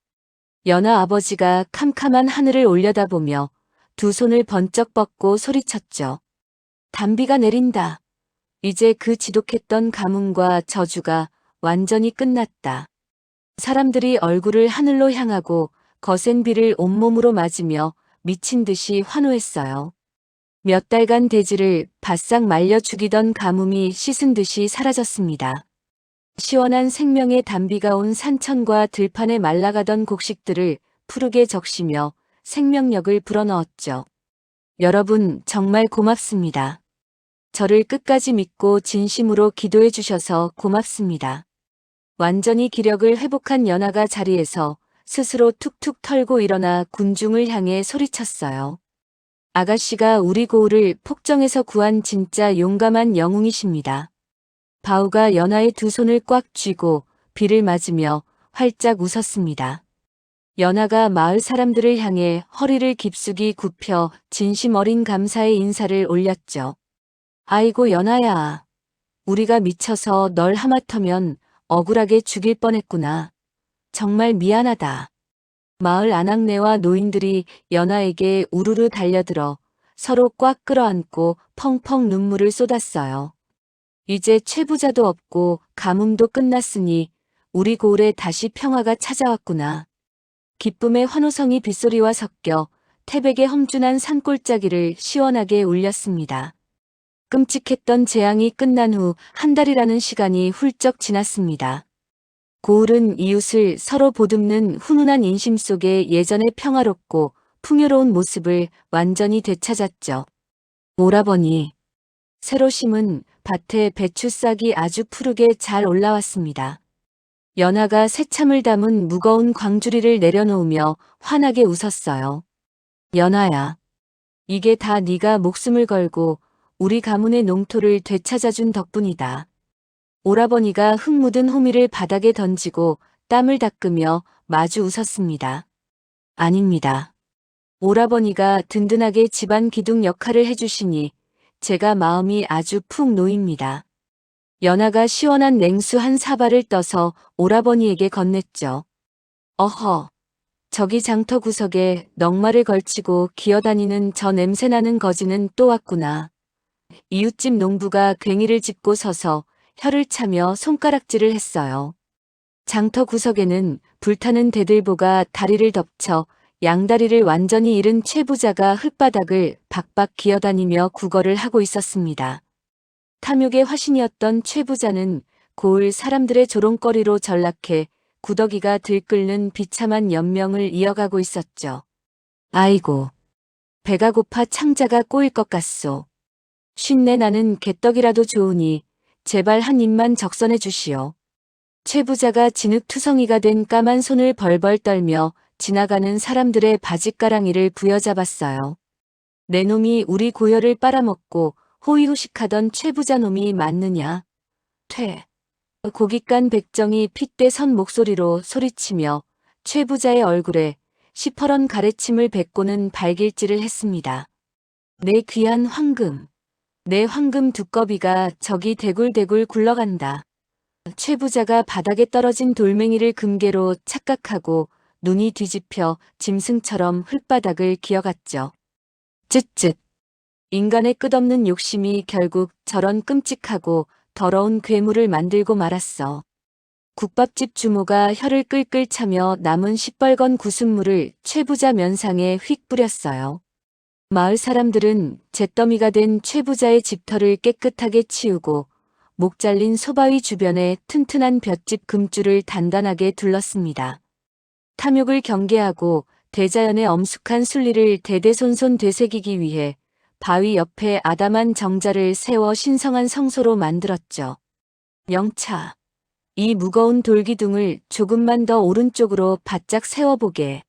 연하 아버지가 캄캄한 하늘을 올려다보며 두 손을 번쩍 뻗고 소리쳤죠. 단비가 내린다. 이제 그 지독했던 가뭄과 저주가 완전히 끝났다. 사람들이 얼굴을 하늘로 향하고 거센 비를 온몸으로 맞으며 미친 듯이 환호했어요. 몇 달간 대지를 바싹 말려 죽이던 가뭄이 씻은 듯이 사라졌습니다. 시원한 생명의 단비가 온 산천과 들판에 말라가던 곡식들을 푸르게 적시며 생명력을 불어넣었죠. 여러분 정말 고맙습니다. 저를 끝까지 믿고 진심으로 기도해 주셔서 고맙습니다. 완전히 기력을 회복한 연하가 자리에서 스스로 툭툭 털고 일어나 군중을 향해 소리쳤어요. 아가씨가 우리 고을을 폭정에서 구한 진짜 용감한 영웅이십니다. 바우가 연하의 두 손을 꽉 쥐고 비를 맞으며 활짝 웃었습니다. 연하가 마을 사람들을 향해 허리를 깊숙이 굽혀 진심 어린 감사의 인사를 올렸죠. 아이고 연하야. 우리가 미쳐서 널 하마터면 억울하게 죽일 뻔했구나. 정말 미안하다. 마을 아낙네와 노인들이 연하에게 우르르 달려들어 서로 꽉 끌어안고 펑펑 눈물을 쏟았어요. 이제 최부자도 없고 가뭄도 끝났으니 우리 고을에 다시 평화가 찾아왔구나. 기쁨의 환호성이 빗소리와 섞여 태백의 험준한 산골짜기를 시원하게 울렸습니다. 끔찍했던 재앙이 끝난 후 한 달이라는 시간이 훌쩍 지났습니다. 고을은 이웃을 서로 보듬는 훈훈한 인심 속에 예전의 평화롭고 풍요로운 모습을 완전히 되찾았죠. 오라버니. 새로 심은 밭에 배추싹이 아주 푸르게 잘 올라왔습니다. 연하가 새참을 담은 무거운 광주리를 내려놓으며 환하게 웃었어요. 연하야. 이게 다 네가 목숨을 걸고 우리 가문의 농토를 되찾아준 덕분이다. 오라버니가 흙 묻은 호미를 바닥에 던지고 땀을 닦으며 마주 웃었습니다. 아닙니다. 오라버니가 든든하게 집안 기둥 역할을 해주시니 제가 마음이 아주 푹 놓입니다. 연하가 시원한 냉수 한 사발을 떠서 오라버니에게 건넸죠. 어허, 저기 장터 구석에 넝마를 걸치고 기어다니는 저 냄새나는 거지는 또 왔구나. 이웃집 농부가 괭이를 짚고 서서 혀를 차며 손가락질을 했어요. 장터 구석에는 불타는 대들보가 다리를 덮쳐 양다리를 완전히 잃은 최부자가 흙바닥을 박박 기어다니며 구걸을 하고 있었습니다. 탐욕의 화신이었던 최부자는 고을 사람들의 조롱거리로 전락해 구더기가 들끓는 비참한 연명을 이어가고 있었죠. 아이고, 배가 고파 창자가 꼬일 것 같소. 쉰내 나는 개떡이라도 좋으니 제발 한 입만 적선해 주시오. 최부자가 진흙투성이가 된 까만 손을 벌벌 떨며 지나가는 사람들의 바짓가랑이를 부여잡았어요. 내 놈이 우리 고열을 빨아먹고 호의호식하던 최부자 놈이 맞느냐? 퇴. 고깃간 백정이 핏대 선 목소리로 소리치며 최부자의 얼굴에 시퍼런 가래침을 뱉고는 발길질을 했습니다. 내 귀한 황금. 내 황금 두꺼비가 저기 대굴대굴 굴러간다. 최부자가 바닥에 떨어진 돌멩이를 금괴로 착각하고 눈이 뒤집혀 짐승처럼 흙바닥을 기어갔죠. 쯧쯧. 인간의 끝없는 욕심이 결국 저런 끔찍하고 더러운 괴물을 만들고 말았어. 국밥집 주모가 혀를 끌끌 차며 남은 시뻘건 구순물을 최부자 면상에 휙 뿌렸어요. 마을 사람들은 잿더미가 된 최부자의 집터를 깨끗하게 치우고 목 잘린 소바위 주변에 튼튼한 볏짚 금줄을 단단하게 둘렀습니다. 탐욕을 경계하고 대자연의 엄숙한 순리를 대대손손 되새기기 위해 바위 옆에 아담한 정자를 세워 신성한 성소로 만들었죠. 영차, 이 무거운 돌기둥을 조금만 더 오른쪽으로 바짝 세워보게.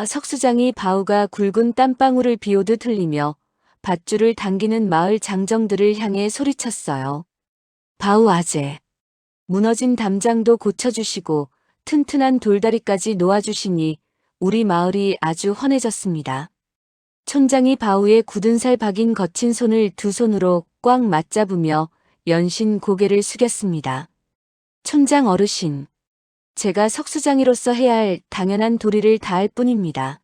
석수장이 바우가 굵은 땀방울을 비오듯 흘리며 밧줄을 당기는 마을 장정들을 향해 소리쳤어요. 바우 아재, 무너진 담장도 고쳐주시고 튼튼한 돌다리까지 놓아주시니 우리 마을이 아주 헌해졌습니다. 촌장이 바우의 굳은 살 박인 거친 손을 두 손으로 꽉 맞잡으며 연신 고개를 숙였습니다. 촌장 어르신, 제가 석수장이로서 해야 할 당연한 도리를 다할 뿐입니다.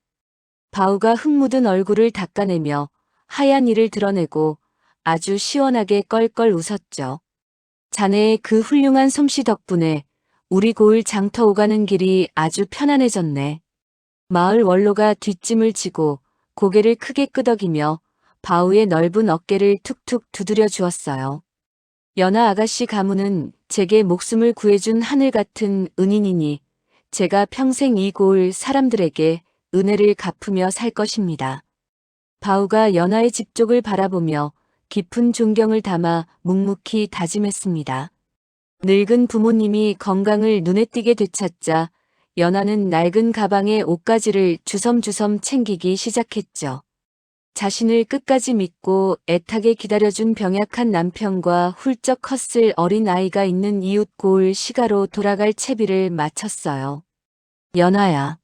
바우가 흙 묻은 얼굴을 닦아내며 하얀 이를 드러내고 아주 시원하게 껄껄 웃었죠. 자네의 그 훌륭한 솜씨 덕분에 우리 고을 장터 오가는 길이 아주 편안해졌네. 마을 원로가 뒷짐을 지고 고개를 크게 끄덕이며 바우의 넓은 어깨를 툭툭 두드려 주었어요. 연하 아가씨 가문은 제게 목숨을 구해준 하늘 같은 은인이니 제가 평생 이 고을 사람들에게 은혜를 갚으며 살 것입니다. 바우가 연하의 집쪽을 바라보며 깊은 존경을 담아 묵묵히 다짐했습니다. 늙은 부모님이 건강을 눈에 띄게 되찾자 연하는 낡은 가방에 옷가지를 주섬주섬 챙기기 시작했죠. 자신을 끝까지 믿고 애타게 기다려준 병약한 남편과 훌쩍 컸을 어린 아이가 있는 이웃 고을 시가로 돌아갈 채비를 마쳤어요. 연아야,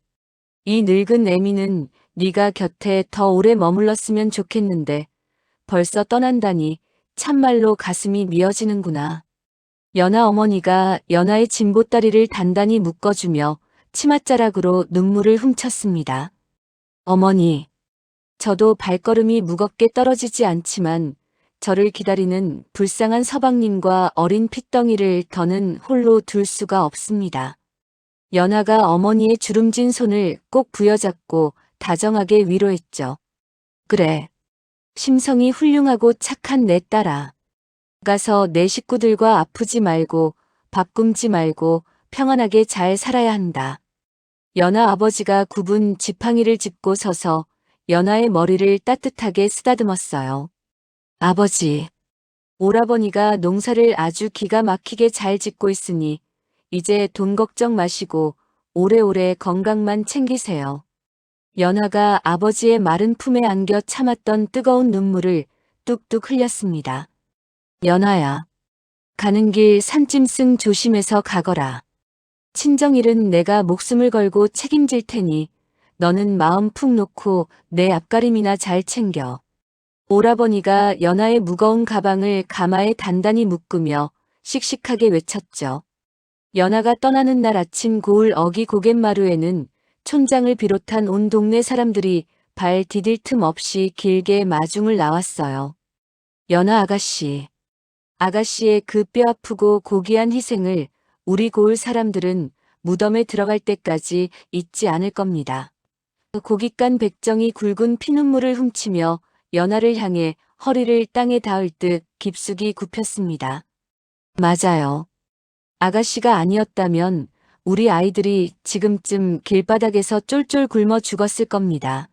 이 늙은 애미는 네가 곁에 더 오래 머물렀으면 좋겠는데 벌써 떠난다니 참말로 가슴이 미어지는구나. 연아 어머니가 연아의 진보다리를 단단히 묶어주며 치맛자락으로 눈물을 훔쳤습니다. 어머니, 저도 발걸음이 무겁게 떨어지지 않지만 저를 기다리는 불쌍한 서방님과 어린 핏덩이를 더는 홀로 둘 수가 없습니다. 연아가 어머니의 주름진 손을 꼭 부여잡고 다정하게 위로했죠. 그래. 심성이 훌륭하고 착한 내 딸아. 가서 내 식구들과 아프지 말고 밥 굶지 말고 평안하게 잘 살아야 한다. 연아 아버지가 굽은 지팡이를 짚고 서서 연아의 머리를 따뜻하게 쓰다듬었어요. 아버지, 오라버니가 농사를 아주 기가 막히게 잘 짓고 있으니 이제 돈 걱정 마시고 오래오래 건강만 챙기세요. 연아가 아버지의 마른 품에 안겨 참았던 뜨거운 눈물을 뚝뚝 흘렸습니다. 연아야, 가는 길 산짐승 조심해서 가거라. 친정일은 내가 목숨을 걸고 책임질 테니 너는 마음 푹 놓고 내 앞가림이나 잘 챙겨. 오라버니가 연아의 무거운 가방을 가마에 단단히 묶으며 씩씩하게 외쳤죠. 연아가 떠나는 날 아침 고을 어기 고갯마루에는 촌장을 비롯한 온 동네 사람들이 발 디딜 틈 없이 길게 마중을 나왔어요. 연아 아가씨. 아가씨의 그 뼈아프고 고귀한 희생을 우리 고을 사람들은 무덤에 들어갈 때까지 잊지 않을 겁니다. 고깃간 백정이 굵은 피눈물을 훔치며 연아를 향해 허리를 땅에 닿을 듯 깊숙이 굽혔습니다. 맞아요. 아가씨가 아니었다면 우리 아이들이 지금쯤 길바닥에서 쫄쫄 굶어 죽었을 겁니다.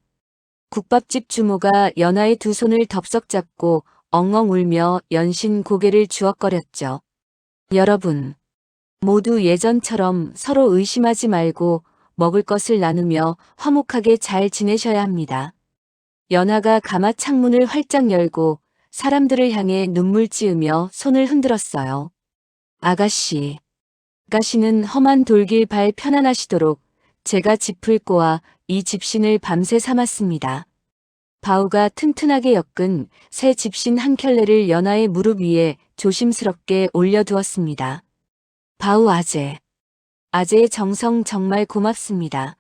국밥집 주모가 연아의 두 손을 덥석 잡고 엉엉 울며 연신 고개를 주걱거렸죠. 여러분, 모두 예전처럼 서로 의심하지 말고 먹을 것을 나누며 화목하게 잘 지내셔야 합니다. 연아가 가마 창문을 활짝 열고 사람들을 향해 눈물 찌으며 손을 흔들었어요. 아가씨. 아가씨는 험한 돌길 발 편안하시도록 제가 짚을 꼬아 이 집신을 밤새 삼았습니다. 바우가 튼튼하게 엮은 새 집신 한 켤레를 연아의 무릎 위에 조심스럽게 올려두었습니다. 바우 아재. 아재의 정성 정말 고맙습니다.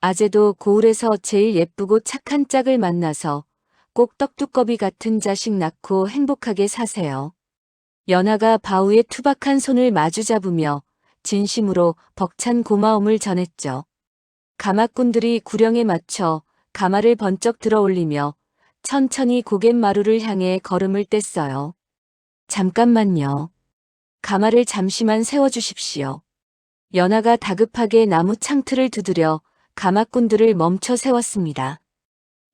아재도 고을에서 제일 예쁘고 착한 짝을 만나서 꼭 떡두꺼비 같은 자식 낳고 행복하게 사세요. 연아가 바우의 투박한 손을 마주 잡으며 진심으로 벅찬 고마움을 전했죠. 가마꾼들이 구령에 맞춰 가마를 번쩍 들어 올리며 천천히 고갯마루를 향해 걸음을 뗐어요. 잠깐만요. 가마를 잠시만 세워주십시오. 연아가 다급하게 나무 창틀을 두드려 가마꾼들을 멈춰 세웠습니다.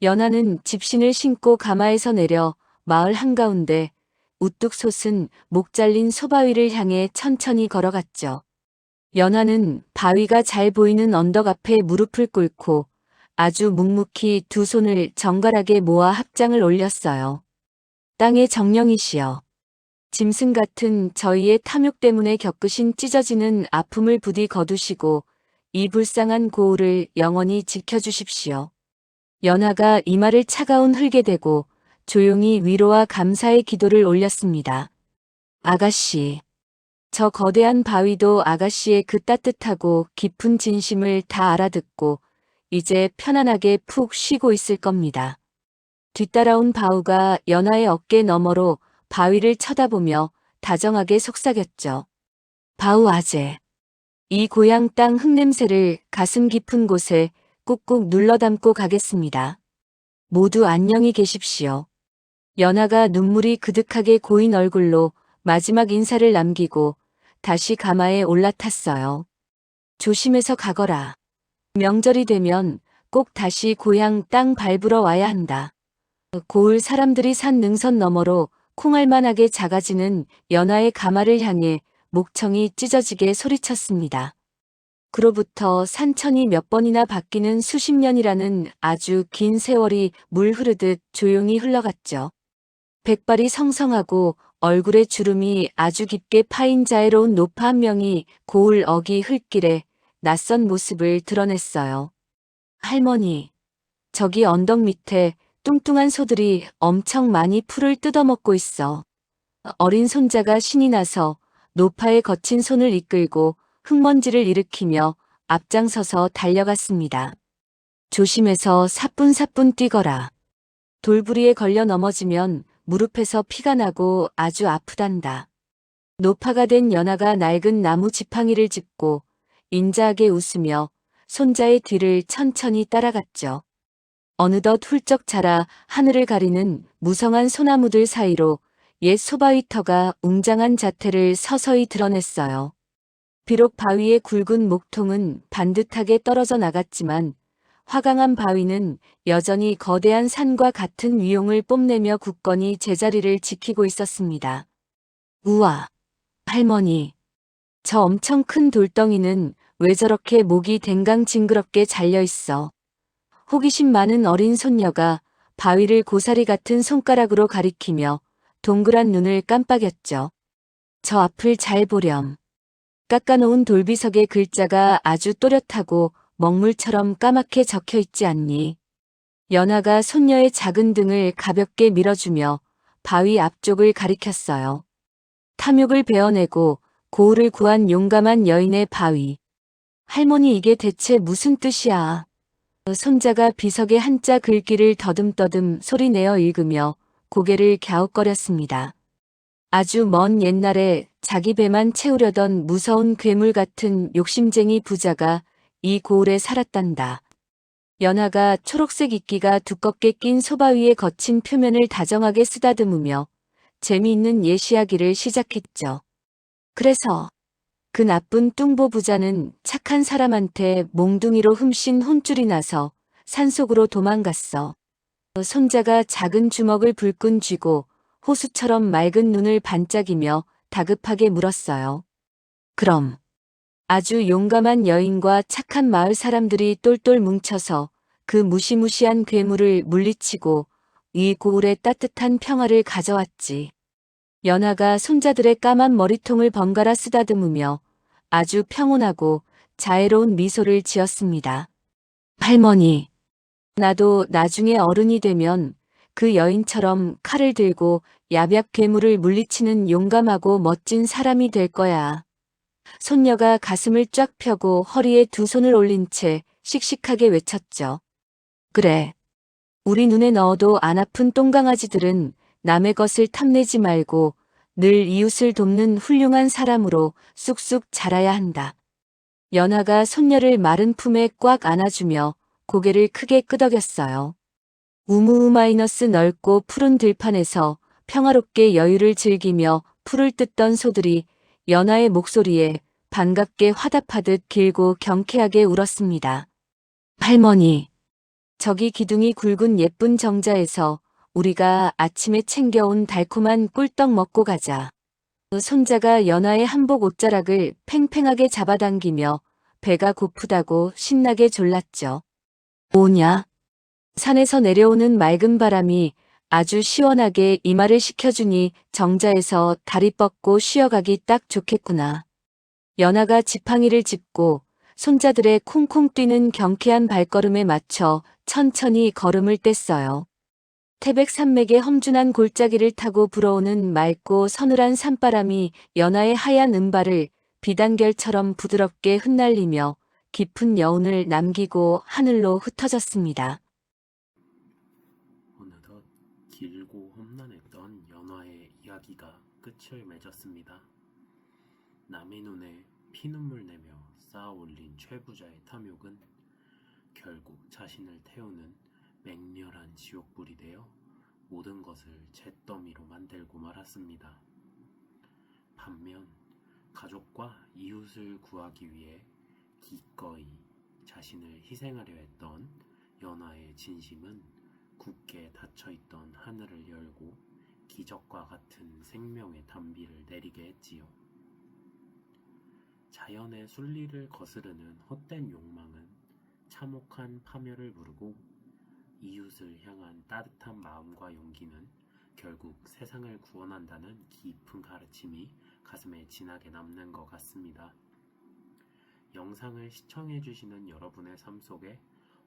연아는 집신을 신고 가마에서 내려 마을 한가운데 우뚝 솟은 목 잘린 소바위를 향해 천천히 걸어갔죠. 연아는 바위가 잘 보이는 언덕 앞에 무릎을 꿇고 아주 묵묵히 두 손을 정갈하게 모아 합장을 올렸어요. 땅의 정령이시여. 짐승 같은 저희의 탐욕 때문에 겪으신 찢어지는 아픔을 부디 거두시고 이 불쌍한 고을을 영원히 지켜주십시오. 연아가 이마를 차가운 흙에 대고 조용히 위로와 감사의 기도를 올렸습니다. 아가씨. 저 거대한 바위도 아가씨의 그 따뜻하고 깊은 진심을 다 알아듣고 이제 편안하게 푹 쉬고 있을 겁니다. 뒤따라온 바우가 연아의 어깨 너머로 바위를 쳐다보며 다정하게 속삭였죠. 바우 아재. 이 고향 땅 흙냄새를 가슴 깊은 곳에 꾹꾹 눌러 담고 가겠습니다. 모두 안녕히 계십시오. 연아가 눈물이 그득하게 고인 얼굴로 마지막 인사를 남기고 다시 가마에 올라탔어요. 조심해서 가거라. 명절이 되면 꼭 다시 고향 땅 밟으러 와야 한다. 고을 사람들이 산 능선 너머로 콩알만하게 작아지는 연아의 가마를 향해 목청이 찢어지게 소리쳤습니다. 그로부터 산천이 몇 번이나 바뀌는 수십 년이라는 아주 긴 세월이 물 흐르듯 조용히 흘러갔죠. 백발이 성성하고 얼굴에 주름이 아주 깊게 파인 자애로운 노파 한 명이 고을 어기 흘길에 낯선 모습을 드러냈어요. 할머니, 저기 언덕 밑에 뚱뚱한 소들이 엄청 많이 풀을 뜯어먹고 있어. 어린 손자가 신이 나서 노파의 거친 손을 이끌고 흙먼지를 일으키며 앞장서서 달려갔습니다. 조심해서 사뿐사뿐 뛰거라. 돌부리에 걸려 넘어지면 무릎에서 피가 나고 아주 아프단다. 노파가 된 연하가 낡은 나무 지팡이를 짚고 인자하게 웃으며 손자의 뒤를 천천히 따라갔죠. 어느덧 훌쩍 자라 하늘을 가리는 무성한 소나무들 사이로 옛 소바위터가 웅장한 자태를 서서히 드러냈어요. 비록 바위의 굵은 목통은 반듯하게 떨어져 나갔지만 화강한 바위는 여전히 거대한 산과 같은 위용을 뽐내며 굳건히 제자리를 지키고 있었습니다. 우와, 할머니. 저 엄청 큰 돌덩이는 왜 저렇게 목이 댕강 징그럽게 잘려있어. 호기심 많은 어린 손녀가 바위를 고사리 같은 손가락으로 가리키며 동그란 눈을 깜빡였죠. 저 앞을 잘 보렴. 깎아놓은 돌비석의 글자가 아주 또렷하고 먹물처럼 까맣게 적혀 있지 않니? 연하가 손녀의 작은 등을 가볍게 밀어주며 바위 앞쪽을 가리켰어요. 탐욕을 베어내고 고을을 구한 용감한 여인의 바위. 할머니 이게 대체 무슨 뜻이야? 손자가 비석의 한자 글귀를 더듬더듬 소리내어 읽으며 고개를 갸웃거렸습니다. 아주 먼 옛날에 자기 배만 채우려던 무서운 괴물 같은 욕심쟁이 부자가 이 고을에 살았단다. 연하가 초록색 이끼가 두껍게 낀 소바위의 거친 표면을 다정하게 쓰다듬으며 재미있는 예시하기를 시작했죠. 그래서 그 나쁜 뚱보 부자는 착한 사람한테 몽둥이로 흠씬 혼쭐이 나서 산속으로 도망갔어. 손자가 작은 주먹을 불끈 쥐고 호수처럼 맑은 눈을 반짝이며 다급하게 물었어요. 그럼 아주 용감한 여인과 착한 마을 사람들이 똘똘 뭉쳐서 그 무시무시한 괴물을 물리치고 이 고을의 따뜻한 평화를 가져왔지. 연하가 손자들의 까만 머리통을 번갈아 쓰다듬으며 아주 평온하고 자애로운 미소를 지었습니다. 할머니, 나도 나중에 어른이 되면 그 여인처럼 칼을 들고 야비약 괴물을 물리치는 용감하고 멋진 사람이 될 거야. 손녀가 가슴을 쫙 펴고 허리에 두 손을 올린 채 씩씩하게 외쳤죠. 그래. 우리 눈에 넣어도 안 아픈 똥강아지들은 남의 것을 탐내지 말고 늘 이웃을 돕는 훌륭한 사람으로 쑥쑥 자라야 한다. 연하가 손녀를 마른 품에 꽉 안아주며 고개를 크게 끄덕였어요. 우무마이너스 넓고 푸른 들판에서 평화롭게 여유를 즐기며 풀을 뜯던 소들이 연하의 목소리에 반갑게 화답하듯 길고 경쾌하게 울었습니다. 할머니, 저기 기둥이 굵은 예쁜 정자에서 우리가 아침에 챙겨온 달콤한 꿀떡 먹고 가자. 손자가 연하의 한복 옷자락을 팽팽하게 잡아당기며 배가 고프다고 신나게 졸랐죠. 뭐냐? 산에서 내려오는 맑은 바람이 아주 시원하게 이마를 식혀주니 정자에서 다리 뻗고 쉬어가기 딱 좋겠구나. 연하가 지팡이를 짚고 손자들의 콩콩 뛰는 경쾌한 발걸음에 맞춰 천천히 걸음을 뗐어요. 태백산맥의 험준한 골짜기를 타고 불어오는 맑고 서늘한 산바람이 연하의 하얀 은발을 비단결처럼 부드럽게 흩날리며 깊은 여운을 남기고 하늘로 흩어졌습니다. 어느덧 길고 험난했던 연화의 이야기가 끝을 맺었습니다. 남의 눈에 피눈물 내며 쌓아올린 최부자의 탐욕은 결국 자신을 태우는 맹렬한 지옥불이 되어 모든 것을 잿더미로 만들고 말았습니다. 반면 가족과 이웃을 구하기 위해 기꺼이 자신을 희생하려 했던 연화의 진심은 굳게 닫혀있던 하늘을 열고 기적과 같은 생명의 단비를 내리게 했지요. 자연의 순리를 거스르는 헛된 욕망은 참혹한 파멸을 부르고 이웃을 향한 따뜻한 마음과 용기는 결국 세상을 구원한다는 깊은 가르침이 가슴에 진하게 남는 것 같습니다. 영상을 시청해주시는 여러분의 삶 속에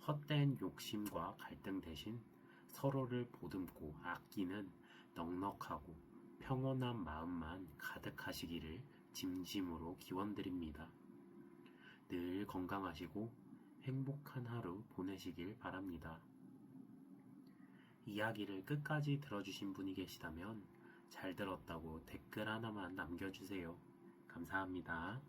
헛된 욕심과 갈등 대신 서로를 보듬고 아끼는 넉넉하고 평온한 마음만 가득하시기를 진심으로 기원드립니다. 늘 건강하시고 행복한 하루 보내시길 바랍니다. 이야기를 끝까지 들어주신 분이 계시다면 잘 들었다고 댓글 하나만 남겨주세요. 감사합니다.